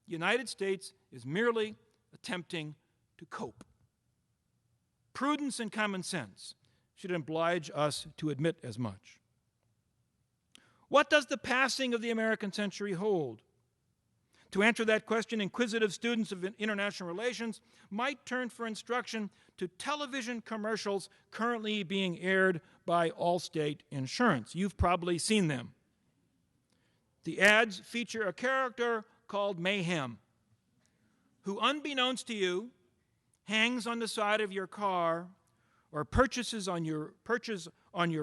the United States is merely attempting to cope. Prudence and common sense should oblige us to admit as much. What does the passing of the American century hold? To answer that question, inquisitive students of international relations might turn for instruction to television commercials currently being aired by Allstate Insurance. You've probably seen them. The ads feature a character called Mayhem, who, unbeknownst to you, hangs on the side of your car or perches on your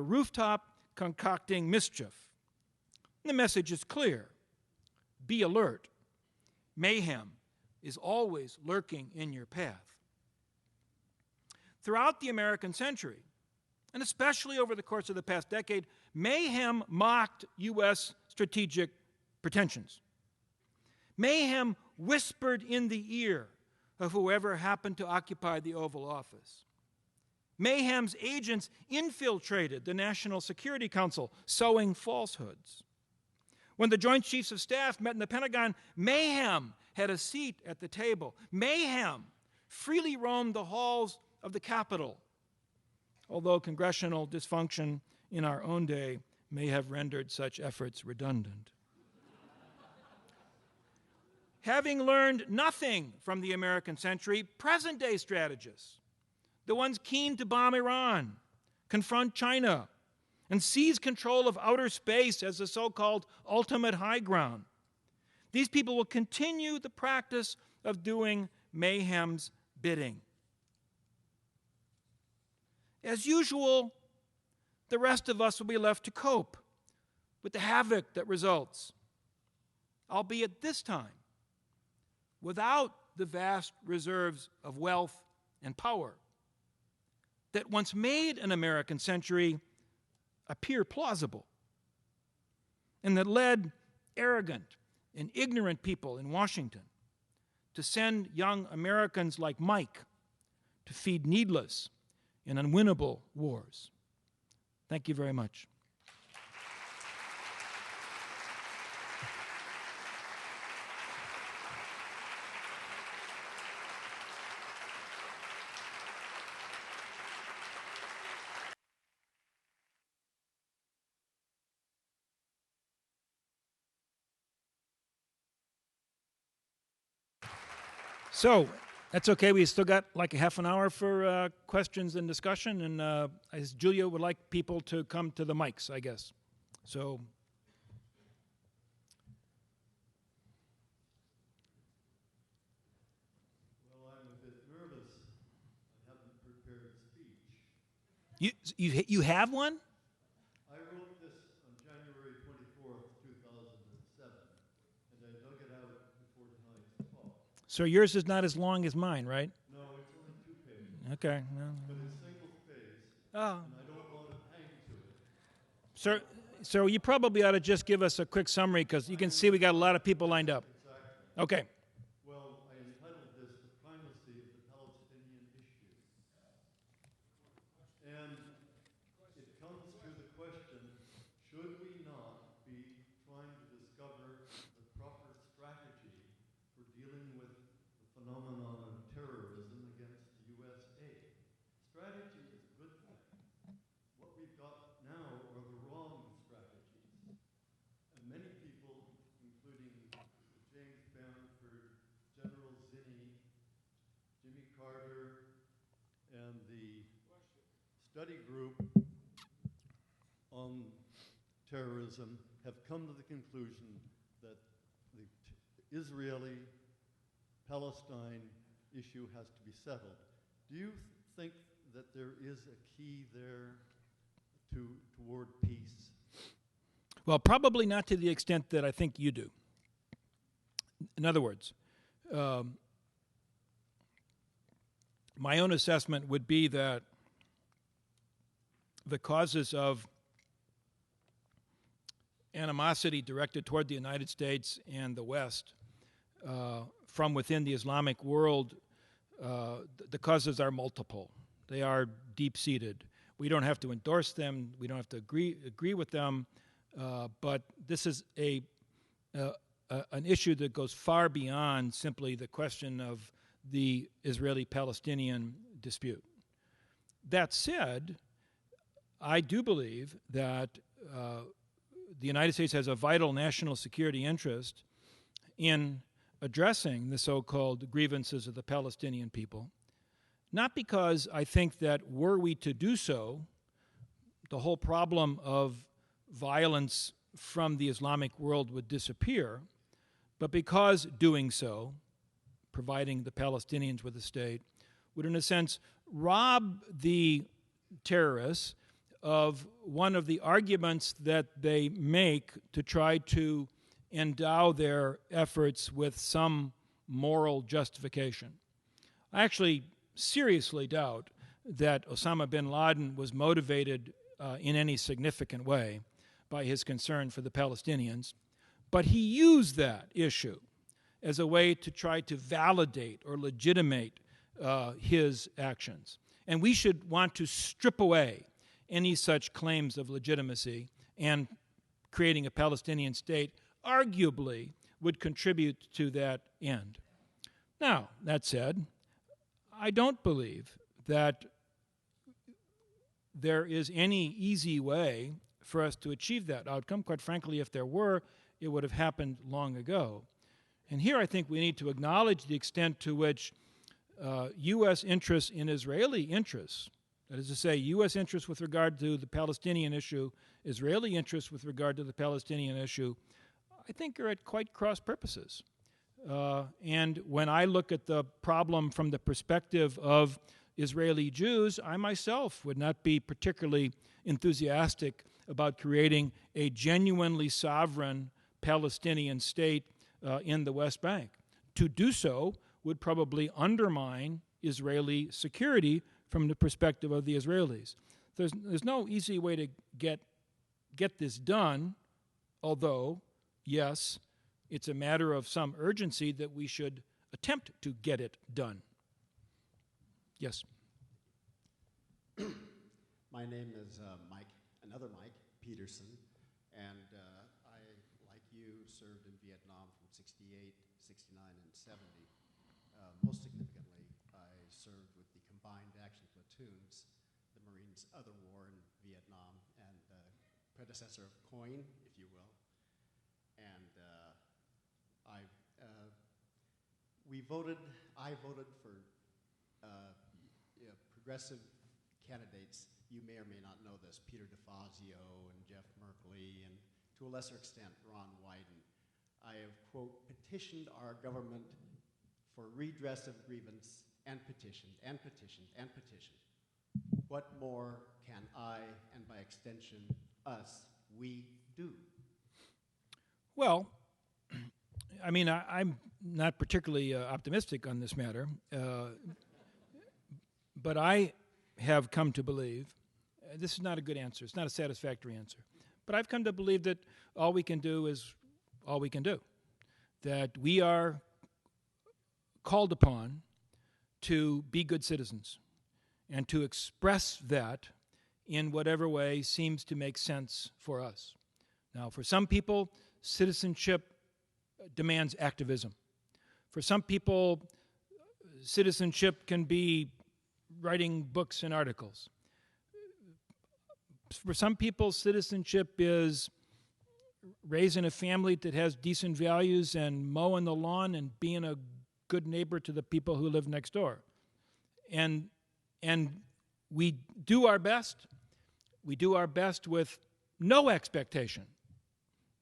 rooftop concocting mischief. The message is clear. Be alert. Mayhem is always lurking in your path. Throughout the American century, and especially over the course of the past decade, mayhem mocked U.S. strategic pretensions. Mayhem whispered in the ear of whoever happened to occupy the Oval Office. Mayhem's agents infiltrated the National Security Council, sowing falsehoods. When the Joint Chiefs of Staff met in the Pentagon, mayhem had a seat at the table. Mayhem freely roamed the halls of the Capitol, although congressional dysfunction in our own day may have rendered such efforts redundant. Having learned nothing from the American century, present-day strategists, the ones keen to bomb Iran, confront China, and seize control of outer space as the so-called ultimate high ground, these people will continue the practice of doing mayhem's bidding. As usual, the rest of us will be left to cope with the havoc that results, albeit this time without the vast reserves of wealth and power that once made an American century appear plausible and that led arrogant and ignorant people in Washington to send young Americans like Mike to feed needless and unwinnable wars. Thank you very much. So, that's okay. We still got like a half an hour for questions and discussion, and as Julia would like people to come to the mics, I guess. So, well, I'm a bit nervous. I haven't prepared a speech. You have one? I wrote this on January 24th, 2007, and I dug it out before tonight's talk. So yours is not as long as mine, right? No, it's only 2 pages. Okay. No. But it's single-spaced, Oh. and I don't want to hang to it. So you probably ought to just give us a quick summary because you can see we got a lot of people lined up. Exactly. Okay. Well, I entitled this The Primacy of the Palestinian Issue. And it comes to the question, should we not be trying to discover the proper strategy for dealing with the phenomenon of terrorism against the USA? Strategy is a good thing. What we've got now are the wrong strategies. And many people, including James Bamford, General Zinni, Jimmy Carter, and the study group on terrorism, have come to the conclusion that the Israeli-Palestine issue has to be settled. Do you think that there is a key there toward peace? Well, probably not to the extent that I think you do. In other words, my own assessment would be that the causes of animosity directed toward the United States and the West from within the Islamic world, the causes are multiple. They are deep-seated. We don't have to endorse them. We don't have to agree with them. But this is an issue that goes far beyond simply the question of the Israeli-Palestinian dispute. That said, I do believe that the United States has a vital national security interest in addressing the so-called grievances of the Palestinian people, not because I think that were we to do so, the whole problem of violence from the Islamic world would disappear, but because doing so, providing the Palestinians with a state, would in a sense rob the terrorists of one of the arguments that they make to try to endow their efforts with some moral justification. I actually seriously doubt that Osama bin Laden was motivated in any significant way by his concern for the Palestinians, but he used that issue as a way to try to validate or legitimate his actions. And we should want to strip away any such claims of legitimacy, and creating a Palestinian state arguably would contribute to that end. Now, that said, I don't believe that there is any easy way for us to achieve that outcome. Quite frankly, if there were, it would have happened long ago. And here I think we need to acknowledge the extent to which U.S. interests in Israeli interests, that is to say, U.S. interests with regard to the Palestinian issue, Israeli interests with regard to the Palestinian issue, I think are at quite cross purposes. And when I look at the problem from the perspective of Israeli Jews, I myself would not be particularly enthusiastic about creating a genuinely sovereign Palestinian state in the West Bank. To do so would probably undermine Israeli security from the perspective of the Israelis. There's no easy way to get this done, although, yes, it's a matter of some urgency that we should attempt to get it done. Yes. My name is another Mike Peterson, and I, like you, served in Vietnam from 68, 69, and 70. Most significantly, I served with the Combined Action Platoons, the Marines' other war in Vietnam, and predecessor of COIN, if you will. And I voted for progressive candidates. You may or may not know this: Peter DeFazio and Jeff Merkley, and to a lesser extent, Ron Wyden. I have, quote, petitioned our government for redress of grievance, and petitioned, and petitioned, and petitioned. What more can I, and by extension, we do? Well, I mean, I'm not particularly optimistic on this matter, but I have come to believe, this is not a good answer, it's not a satisfactory answer, but I've come to believe that all we can do is all we can do, that we are called upon to be good citizens and to express that in whatever way seems to make sense for us. Now, for some people, citizenship demands activism. For some people, citizenship can be writing books and articles. For some people, citizenship is raising a family that has decent values and mowing the lawn and being a good neighbor to the people who live next door. And we do our best. We do our best with no expectation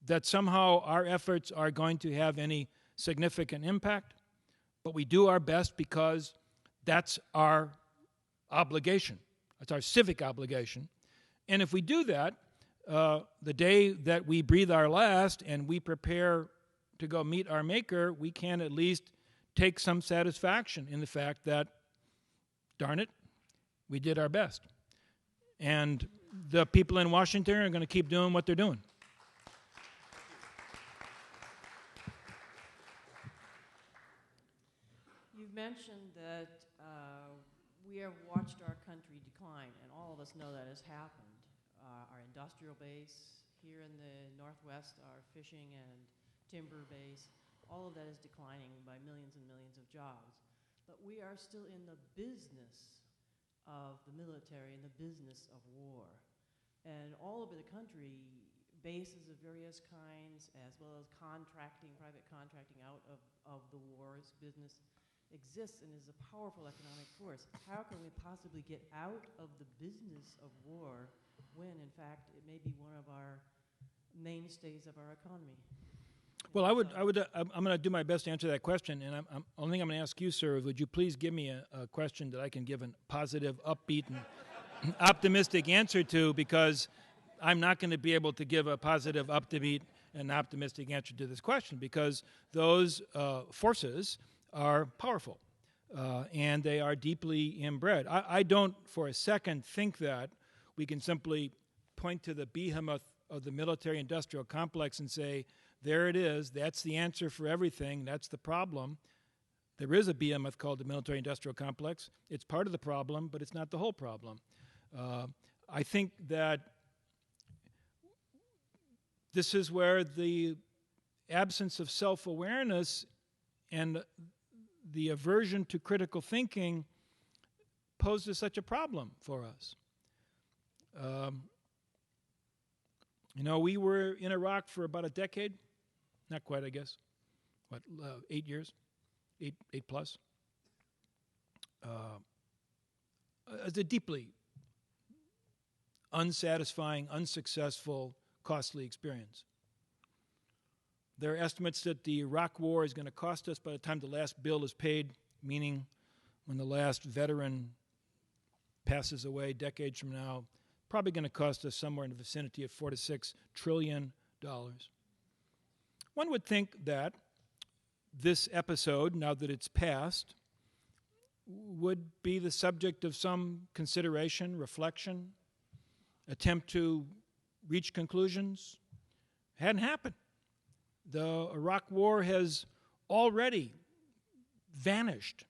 that somehow our efforts are going to have any significant impact, but we do our best because that's our obligation. That's our civic obligation. And if we do that, the day that we breathe our last and we prepare to go meet our Maker, we can at least take some satisfaction in the fact that, darn it, we did our best. And the people in Washington are going to keep doing what they're doing. You've mentioned that we have watched our country decline, and all of us know that has happened. Our industrial base here in the Northwest, our fishing and timber base, all of that is declining by millions and millions of jobs. But we are still in the business of the military and the business of war. And all over the country, bases of various kinds, as well as contracting, private contracting out of the war's business, exists and is a powerful economic force. How can we possibly get out of the business of war when, in fact, it may be one of our mainstays of our economy? Well, I'm going to do my best to answer that question, and only thing I'm going to ask you, sir, would you please give me a question that I can give a positive, upbeat, and optimistic answer to, because I'm not going to be able to give a positive, upbeat, and optimistic answer to this question, because those forces are powerful and they are deeply inbred. I don't for a second think that we can simply point to the behemoth of the military-industrial complex and say, there it is, that's the answer for everything, that's the problem. There is a behemoth called the military-industrial complex. It's part of the problem, but it's not the whole problem. I think that this is where the absence of self-awareness and the aversion to critical thinking poses such a problem for us. We were in Iraq for about a decade. Not quite, I guess. 8 years? 8 plus. It's a deeply unsatisfying, unsuccessful, costly experience. There are estimates that the Iraq War is going to cost us, by the time the last bill is paid, meaning when the last veteran passes away decades from now, probably going to cost us somewhere in the vicinity of $4 to $6 trillion. One would think that this episode, now that it's passed, would be the subject of some consideration, reflection, attempt to reach conclusions. Hadn't happened. The Iraq War has already vanished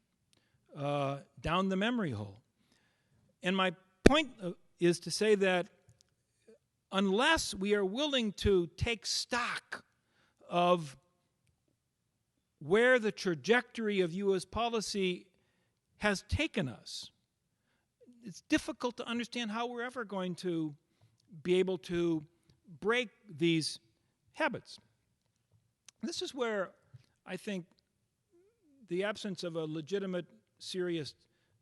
down the memory hole. And my point is to say that unless we are willing to take stock of where the trajectory of U.S. policy has taken us, it's difficult to understand how we're ever going to be able to break these habits. This is where I think the absence of a legitimate, serious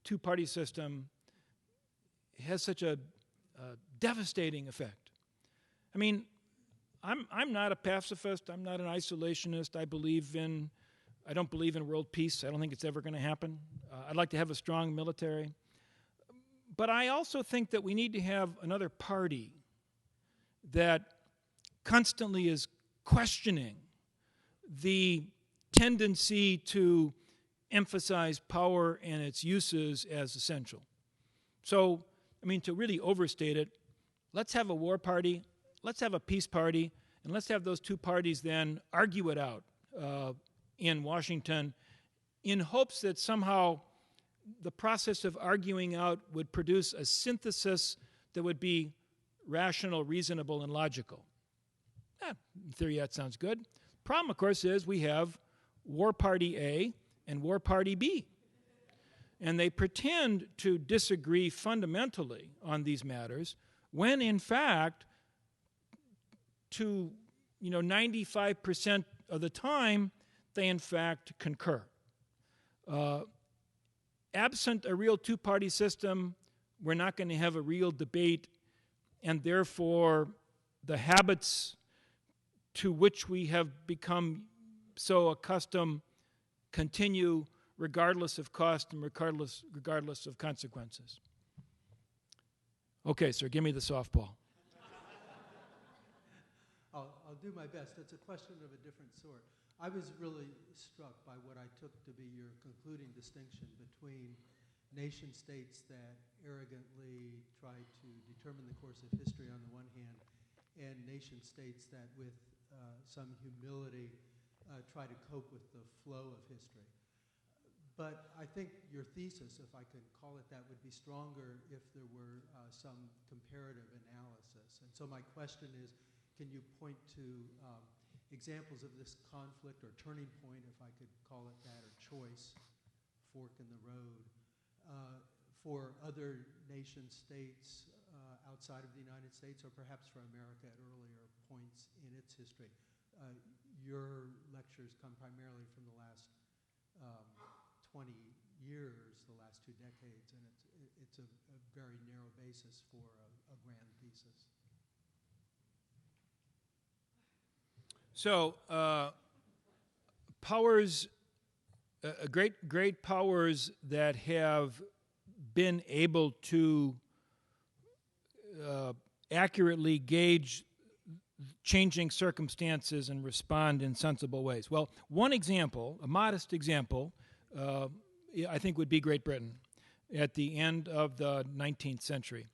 two-party system has such a devastating effect. I mean, I'm not a pacifist. I'm not an isolationist. I don't believe in world peace. I don't think it's ever going to happen. I'd like to have a strong military. But I also think that we need to have another party that constantly is questioning the tendency to emphasize power and its uses as essential. So, to really overstate it, let's have a war party, let's have a peace party, and let's have those two parties then argue it out in Washington in hopes that somehow the process of arguing out would produce a synthesis that would be rational, reasonable, and logical. In theory, that sounds good. Problem, of course, is we have War Party A and War Party B. And they pretend to disagree fundamentally on these matters when, in fact, to 95% of the time, they, in fact, concur. Absent a real two-party system, we're not going to have a real debate, and therefore the habits to which we have become so accustomed continue regardless of cost and regardless of consequences. Okay, sir, give me the softball. I'll do my best. It's a question of a different sort. I was really struck by what I took to be your concluding distinction between nation states that arrogantly try to determine the course of history on the one hand, and nation states that with some humility try to cope with the flow of history. But I think your thesis, if I could call it that, would be stronger if there were some comparative analysis. And so my question is, can you point to examples of this conflict or turning point, if I could call it that, or choice, fork in the road, for other nation states outside of the United States, or perhaps for America at earlier points in its history? Your lectures come primarily from the last 20 years, the last 2 decades, and it's a very narrow basis for a grand thesis. So, powers, great powers that have been able to accurately gauge changing circumstances and respond in sensible ways. Well, one example, a modest example, I think would be Great Britain at the end of the 19th century.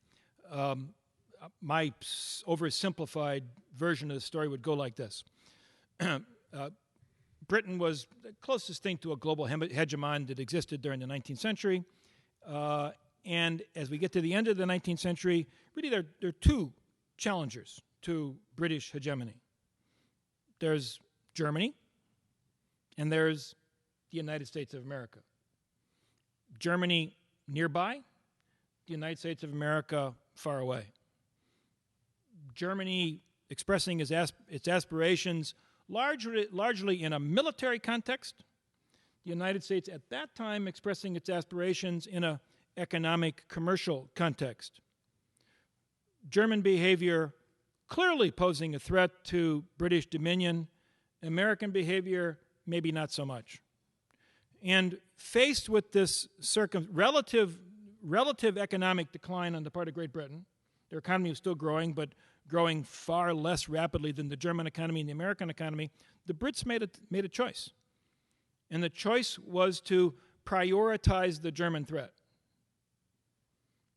My oversimplified version of the story would go like this. Britain was the closest thing to a global hegemon that existed during the 19th century. And as we get to the end of the 19th century, really there are two challengers to British hegemony. There's Germany, and there's the United States of America. Germany nearby, the United States of America far away. Germany expressing its aspirations largely in a military context, the United States at that time expressing its aspirations in an economic, commercial context. German behavior clearly posing a threat to British dominion, American behavior maybe not so much. And faced with this relative economic decline on the part of Great Britain, their economy was still growing, but growing far less rapidly than the German economy and the American economy, the Brits made a choice. And the choice was to prioritize the German threat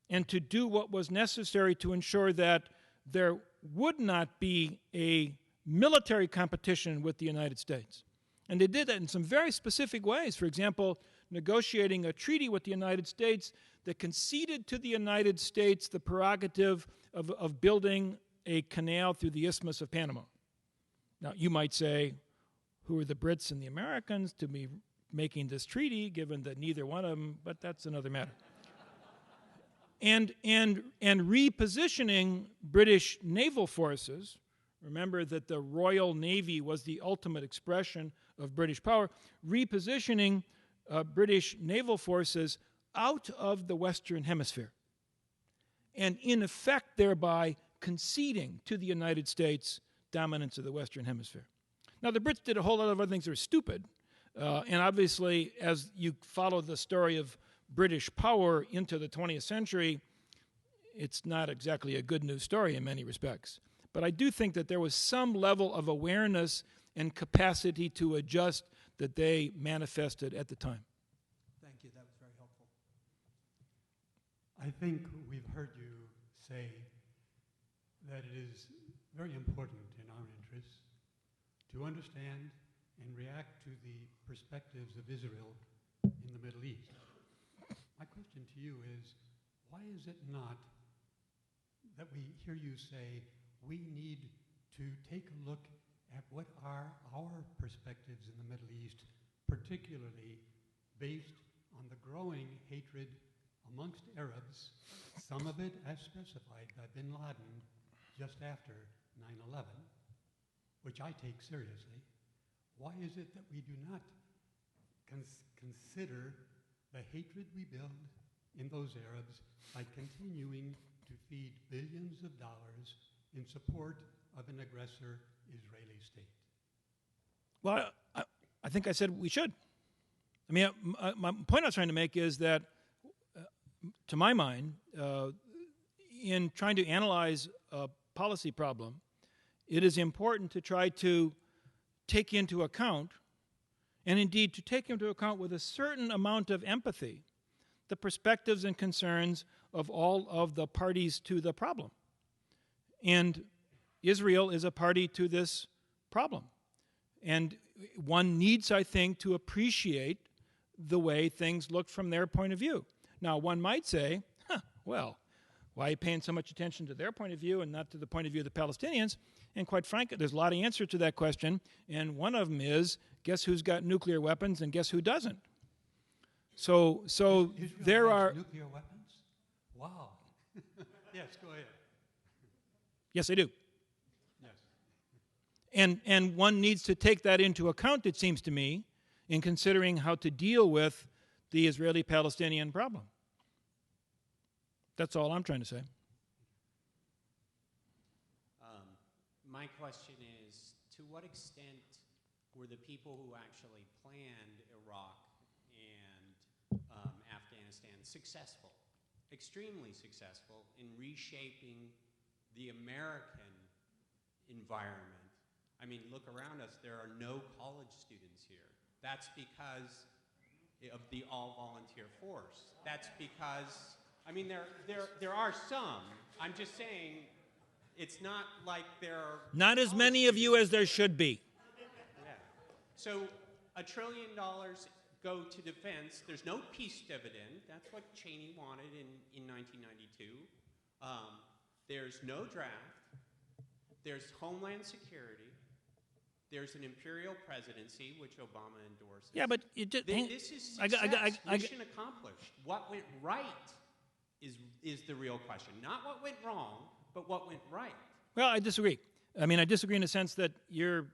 and to do what was necessary to ensure that there would not be a military competition with the United States. And they did that in some very specific ways. For example, negotiating a treaty with the United States that conceded to the United States the prerogative of building a canal through the Isthmus of Panama. Now, you might say, who are the Brits and the Americans to be making this treaty, given that neither one of them, but that's another matter. And repositioning British naval forces, remember that the Royal Navy was the ultimate expression of British power, repositioning British naval forces out of the Western Hemisphere, and in effect thereby conceding to the United States dominance of the Western Hemisphere. Now, the Brits did a whole lot of other things that were stupid, and obviously, as you follow the story of British power into the 20th century, it's not exactly a good news story in many respects. But I do think that there was some level of awareness and capacity to adjust that they manifested at the time. Thank you. That was very helpful. I think we've heard you say that it is very important in our interests to understand and react to the perspectives of Israel in the Middle East. My question to you is, why is it not that we hear you say we need to take a look at what are our perspectives in the Middle East, particularly based on the growing hatred amongst Arabs, some of it as specified by bin Laden just after 9/11, which I take seriously. Why is it that we do not consider the hatred we build in those Arabs by continuing to feed billions of dollars in support of an aggressor Israeli state? Well, I think I said we should. I mean, my point I was trying to make is that, to my mind, in trying to analyze a policy problem, it is important to try to take into account, and indeed to take into account with a certain amount of empathy, the perspectives and concerns of all of the parties to the problem. And Israel is a party to this problem. And one needs, I think, to appreciate the way things look from their point of view. Now, one might say, well, why are you paying so much attention to their point of view and not to the point of view of the Palestinians? And quite frankly, there's a lot of answers to that question, and one of them is, guess who's got nuclear weapons and guess who doesn't? So Israel there has are... nuclear weapons? Wow. Yes, go ahead. Yes, they do. Yes. And one needs to take that into account, it seems to me, in considering how to deal with the Israeli-Palestinian problem. That's all I'm trying to say. My question is, to what extent were the people who actually planned Iraq and Afghanistan successful, extremely successful, in reshaping the American environment, I mean, look around us, there are no college students here. That's because of the all-volunteer force. That's because, I mean, there are some. I'm just saying, it's not like there are... Not as many of you as there should be. Yeah. So $1 trillion go to defense. There's no peace dividend. That's what Cheney wanted in 1992. There's no draft. There's Homeland Security. There's an imperial presidency, which Obama endorses. Yeah, but it just, this is success. Mission accomplished. What went right is the real question. Not what went wrong, but what went right. Well, I disagree. I mean, I disagree in the sense that you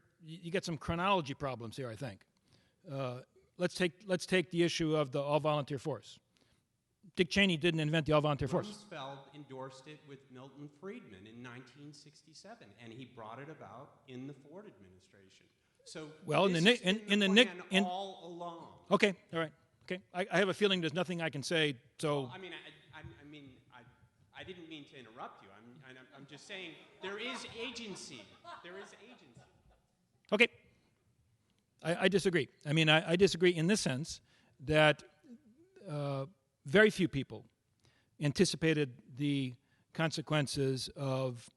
get some chronology problems here, I think. Let's take the issue of the all-volunteer force. Dick Cheney didn't invent the all-volunteer force. Rumsfeld endorsed it with Milton Friedman in 1967, and he brought it about in the Ford administration. So well, this in has the been Nick plan all along. Okay, all right. Okay, I have a feeling there's nothing I can say. So Well, I mean, I didn't mean to interrupt you. I'm just saying there is agency. There is agency. okay, I disagree. I mean, I disagree in this sense that very few people anticipated the consequences of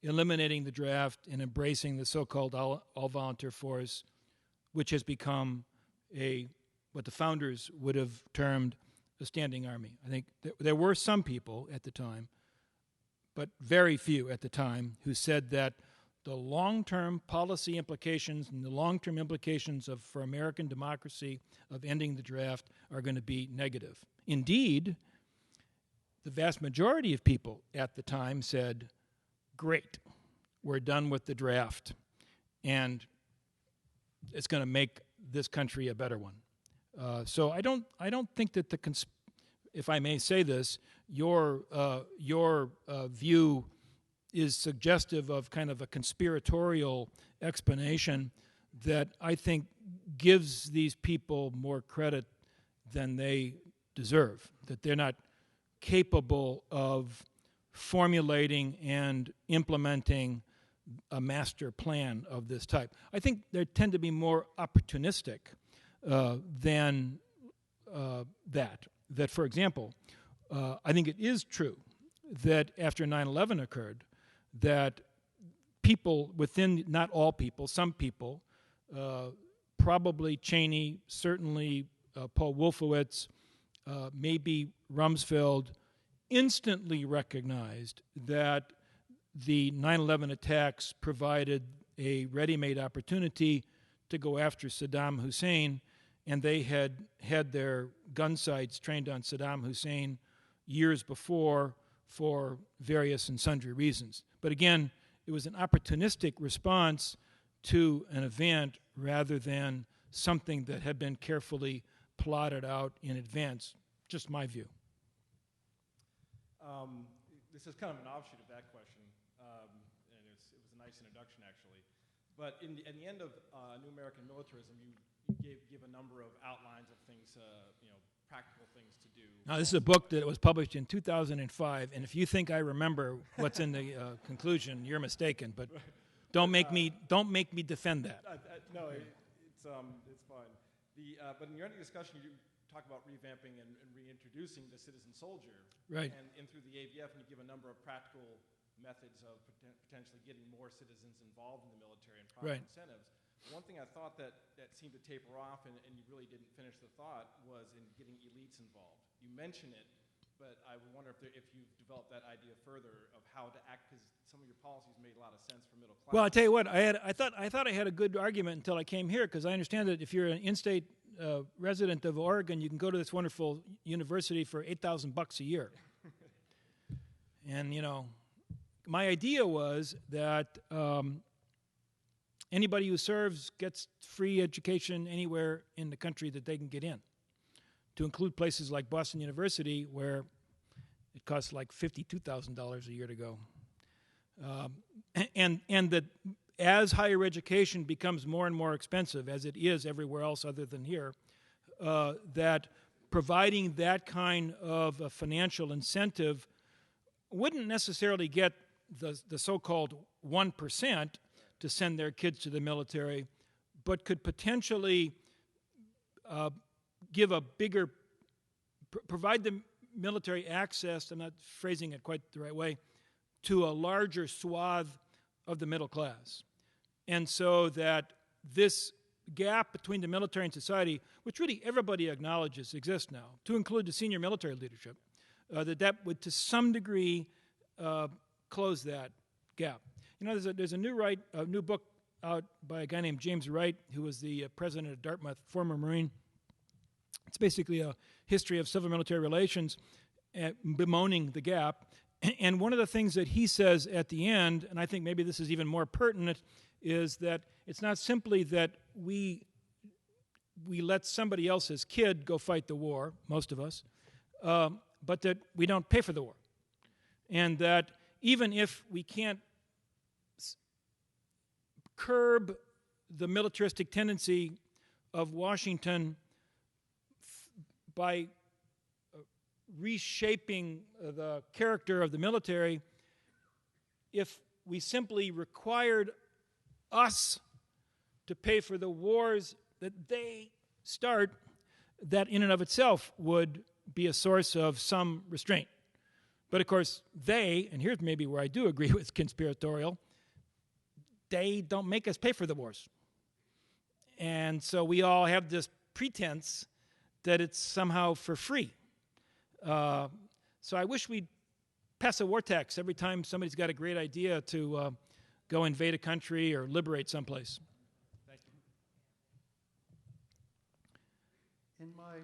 eliminating the draft and embracing the so-called all-volunteer force, which has become what the founders would have termed a standing army. I think there were some people at the time, but very few at the time, who said that the long-term policy implications and the long-term implications for American democracy of ending the draft are going to be negative. Indeed, the vast majority of people at the time said, great, we're done with the draft, and it's going to make this country a better one. So I don't think that if I may say this, your view is suggestive of kind of a conspiratorial explanation that I think gives these people more credit than they deserve, that they're not capable of formulating and implementing a master plan of this type. I think they tend to be more opportunistic than that. That, for example, I think it is true that after 9/11 occurred, that people within, not all people, some people, probably Cheney, certainly Paul Wolfowitz, maybe Rumsfeld, instantly recognized that the 9/11 attacks provided a ready-made opportunity to go after Saddam Hussein, and they had their gun sights trained on Saddam Hussein years before for various and sundry reasons. But again, it was an opportunistic response to an event rather than something that had been carefully plotted out in advance. Just my view. This is kind of an offshoot of that question, and it was a nice introduction, actually. But in the end of New American Militarism, you give a number of outlines of things, practical things to do. Now, this is a book that was published in 2005, and if you think I remember what's in the conclusion, you're mistaken. But don't make me defend that. No, it's fine. But in your end discussion, you talk about revamping and reintroducing the citizen soldier, right? And through the AVF, and you give a number of practical methods of potentially getting more citizens involved in the military and proper incentives. One thing I thought that seemed to taper off, and you really didn't finish the thought, was in getting elites involved. You mention it, but I wonder if you've developed that idea further of how to act, because some of your policies made a lot of sense for middle class. Well, I'll tell you what, I thought I had a good argument until I came here, because I understand that if you're an in-state resident of Oregon, you can go to this wonderful university for $8,000 a year. And, my idea was that anybody who serves gets free education anywhere in the country that they can get in, to include places like Boston University, where it costs like $52,000 a year to go. And that as higher education becomes more and more expensive, as it is everywhere else other than here, that providing that kind of a financial incentive wouldn't necessarily get the so-called 1% to send their kids to the military, but could potentially provide the military access, I'm not phrasing it quite the right way, to a larger swath of the middle class. And so that this gap between the military and society, which really everybody acknowledges exists now, to include the senior military leadership, that would to some degree close that gap. You know, there's a new book out by a guy named James Wright, who was the president of Dartmouth, former Marine. It's basically a history of civil-military relations, bemoaning the gap. And one of the things that he says at the end, and I think maybe this is even more pertinent, is that it's not simply that we let somebody else's kid go fight the war, most of us, but that we don't pay for the war. And that even if we can't curb the militaristic tendency of Washington by reshaping the character of the military, if we simply required us to pay for the wars that they start, that in and of itself would be a source of some restraint. But of course, they, and here's maybe where I do agree with conspiratorial, they don't make us pay for the wars. And so we all have this pretense that it's somehow for free. So I wish we'd pass a war tax every time somebody's got a great idea to go invade a country or liberate someplace. Thank you. In my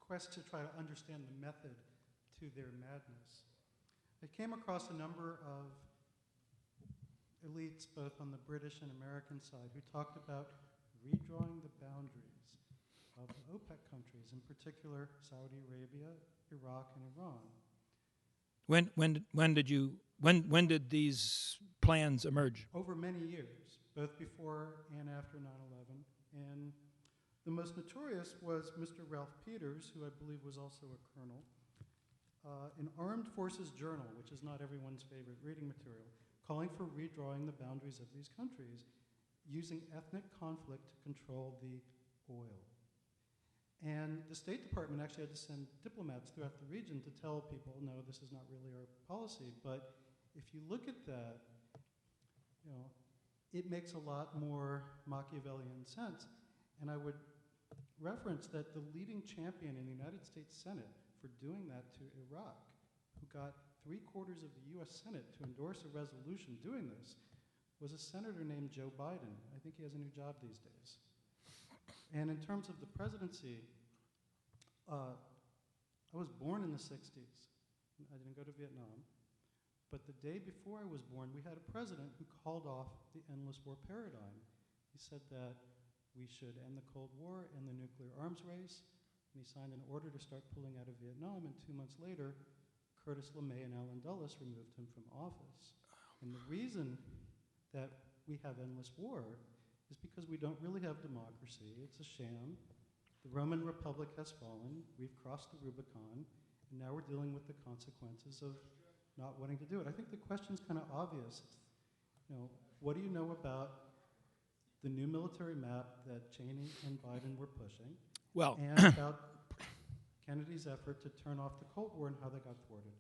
quest to try to understand the method to their madness, I came across a number of elites, both on the British and American side, who talked about redrawing the boundaries of the OPEC countries, in particular Saudi Arabia, Iraq, and Iran. When did these plans emerge? Over many years, both before and after 9/11. And the most notorious was Mr. Ralph Peters, who I believe was also a colonel, in Armed Forces Journal, which is not everyone's favorite reading material, calling for redrawing the boundaries of these countries using ethnic conflict to control the oil. And the State Department actually had to send diplomats throughout the region to tell people, no, this is not really our policy. But if you look at that, you know, it makes a lot more Machiavellian sense. And I would reference that the leading champion in the United States Senate for doing that to Iraq, who got 3/4 of the US Senate to endorse a resolution doing this, was a senator named Joe Biden. I think he has a new job these days. And in terms of the presidency, I was born in the 60s. I didn't go to Vietnam. But the day before I was born, we had a president who called off the endless war paradigm. He said that we should end the Cold War and the nuclear arms race. And he signed an order to start pulling out of Vietnam. And 2 months later, Curtis LeMay and Allen Dulles removed him from office. And the reason that we have endless war is because we don't really have democracy. It's a sham. The Roman Republic has fallen. We've crossed the Rubicon. And now we're dealing with the consequences of not wanting to do it. I think the question's kind of obvious. You know, what do you know about the new military map that Cheney and Biden were pushing? Well, and about Kennedy's effort to turn off the Cold War and how they got thwarted.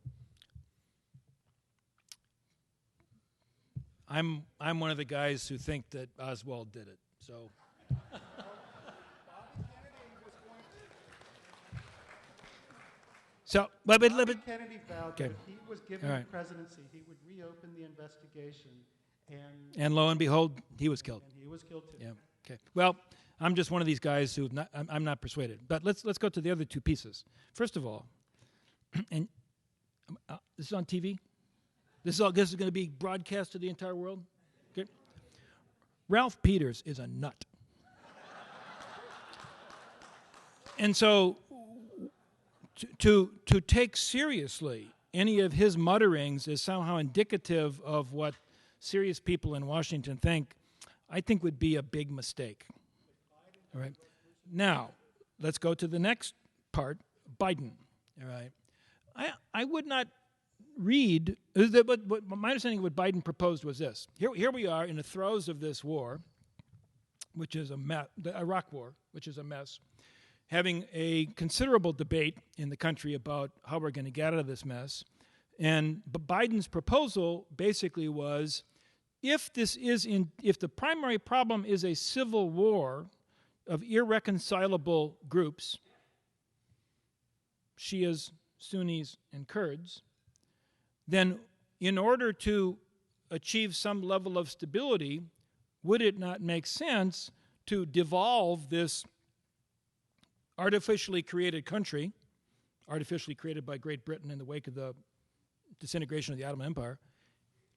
I'm one of the guys who think that Oswald did it. So. So, but Kennedy vowed that if he was given the presidency, he would reopen the investigation, and lo and behold, he was killed. And he was killed too. Yeah. Okay. Well, I'm just one of these guys who I'm not persuaded. But let's go to the other two pieces. First of all, and this is on TV. This is going to be broadcast to the entire world. Okay. Ralph Peters is a nut, and so to take seriously any of his mutterings is somehow indicative of what serious people in Washington think, I think would be a big mistake. All right. Now, let's go to the next part, Biden. All right. I would not read, what my understanding of what Biden proposed was this. Here we are in the throes of this war, which is a mess, the Iraq war, which is a mess, having a considerable debate in the country about how we're going to get out of this mess. And Biden's proposal basically was, if the primary problem is a civil war of irreconcilable groups, Shias, Sunnis, and Kurds, then in order to achieve some level of stability, would it not make sense to devolve this artificially created country, artificially created by Great Britain in the wake of the disintegration of the Ottoman Empire,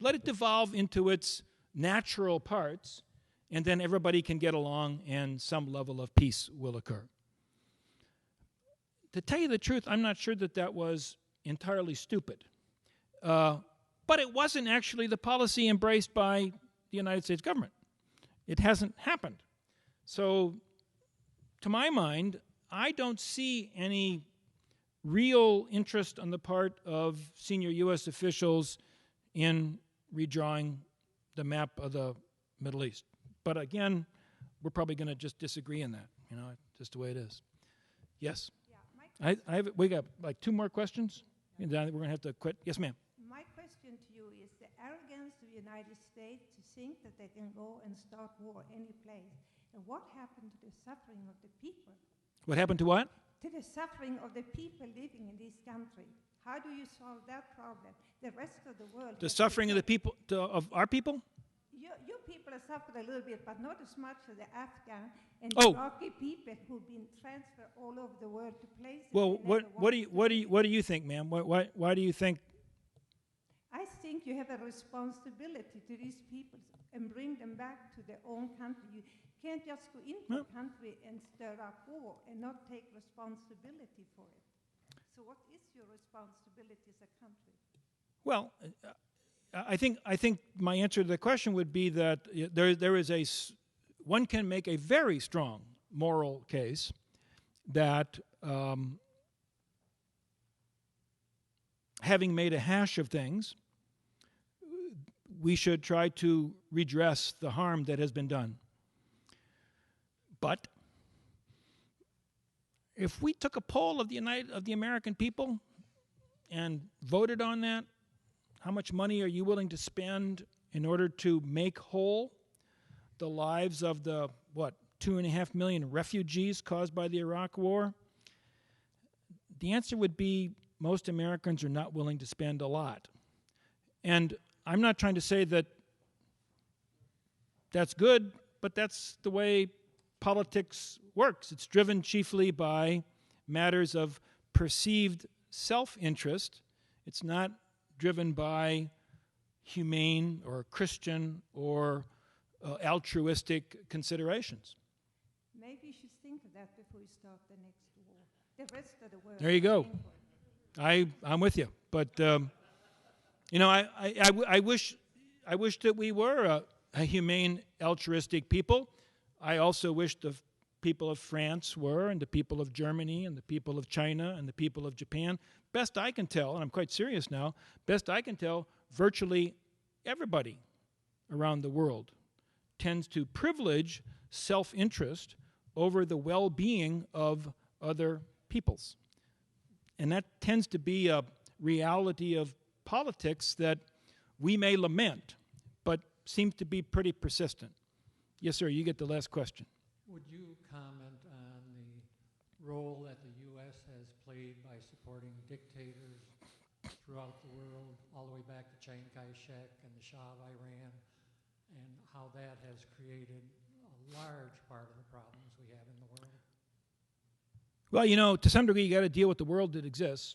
let it devolve into its natural parts, and then everybody can get along and some level of peace will occur. To tell you the truth, I'm not sure that was entirely stupid. But it wasn't actually the policy embraced by the United States government. It hasn't happened. So, to my mind, I don't see any real interest on the part of senior U.S. officials in redrawing the map of the Middle East. But again, we're probably going to just disagree in that. Just the way it is. Yes? Yeah, we got like 2 more questions, and then we're going to have to quit. Yes, ma'am. My question to you is the arrogance of the United States to think that they can go and start war any place. And what happened to the suffering of the people? What happened to what? To the suffering of the people living in this country. How do you solve that problem? The rest of the world... The suffering of the people, of our people? Your people have suffered a little bit, but not as much as the Afghan and Iraqi people who've been transferred all over the world to places... Well, what do you think, ma'am? Why do you think... I think you have a responsibility to these people and bring them back to their own country. You can't just go into a country and stir up war and not take responsibility for it. So what is your responsibility as a country? Well, I think my answer to the question would be that there is one can make a very strong moral case that having made a hash of things, we should try to redress the harm that has been done. But if we took a poll of the American people and voted on that, how much money are you willing to spend in order to make whole the lives of the 2.5 million refugees caused by the Iraq War? The answer would be most Americans are not willing to spend a lot. And I'm not trying to say that that's good, but that's the way politics works. It's driven chiefly by matters of perceived self-interest. It's not driven by humane or Christian or altruistic considerations. Maybe you should think of that before you start the next war. The rest of the world... There you go. I'm with you. But, I wish that we were a humane, altruistic people. I also wish the people of France were, and the people of Germany, and the people of China, and the people of Japan. Best I can tell, and I'm quite serious now, best I can tell, virtually everybody around the world tends to privilege self-interest over the well-being of other peoples. And that tends to be a reality of politics that we may lament, but seems to be pretty persistent. Yes, sir, you get the last question. Would you comment on the role that the U.S. has played by supporting dictators throughout the world, all the way back to Chiang Kai-shek and the Shah of Iran, and how that has created a large part of the problems we have in the world? Well, to some degree, you got to deal with the world that exists,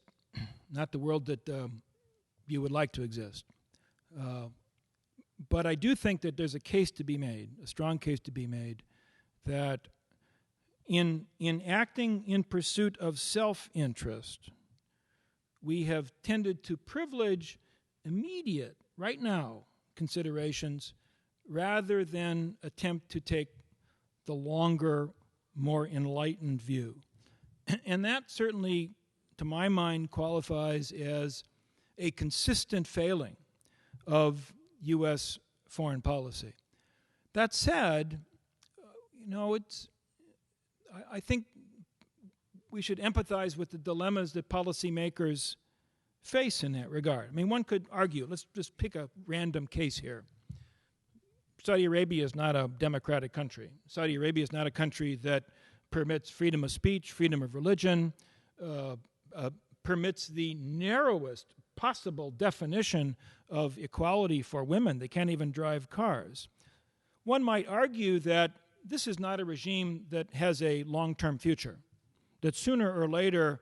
not the world that you would like to exist. But I do think that there's a case to be made, a strong case to be made, that in acting in pursuit of self-interest, we have tended to privilege immediate, right now, considerations rather than attempt to take the longer, more enlightened view. And that certainly, to my mind, qualifies as a consistent failing of U.S. foreign policy. That said, I think we should empathize with the dilemmas that policymakers face in that regard. I mean, one could argue, let's just pick a random case here. Saudi Arabia is not a democratic country. Saudi Arabia is not a country that permits freedom of speech, freedom of religion, permits the narrowest possible definition of equality for women. They can't even drive cars. One might argue that this is not a regime that has a long-term future, that sooner or later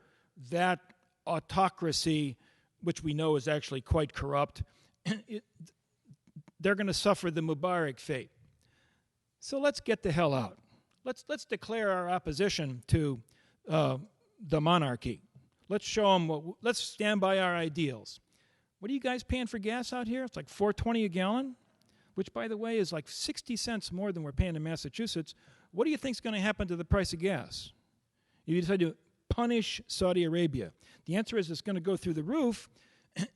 that autocracy, which we know is actually quite corrupt, they're going to suffer the Mubarak fate. So let's get the hell out. Let's declare our opposition to the monarchy. Let's show them let's stand by our ideals. What are you guys paying for gas out here? It's like $4.20 a gallon, which, by the way, is like 60 cents more than we're paying in Massachusetts. What do you think is going to happen to the price of gas? You decide to punish Saudi Arabia. The answer is it's going to go through the roof,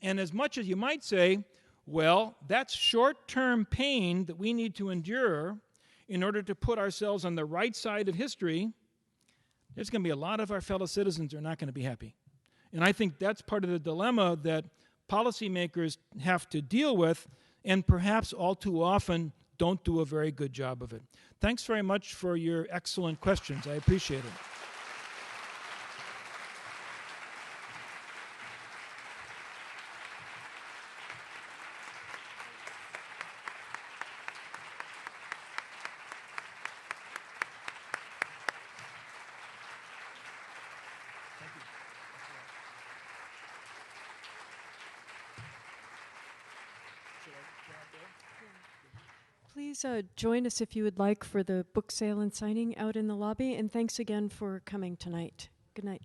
and as much as you might say, well, that's short-term pain that we need to endure in order to put ourselves on the right side of history, there's going to be a lot of our fellow citizens who are not going to be happy. And I think that's part of the dilemma that policymakers have to deal with, and perhaps all too often don't do a very good job of it. Thanks very much for your excellent questions. I appreciate it. Please join us if you would like for the book sale and signing out in the lobby, and thanks again for coming tonight. Good night.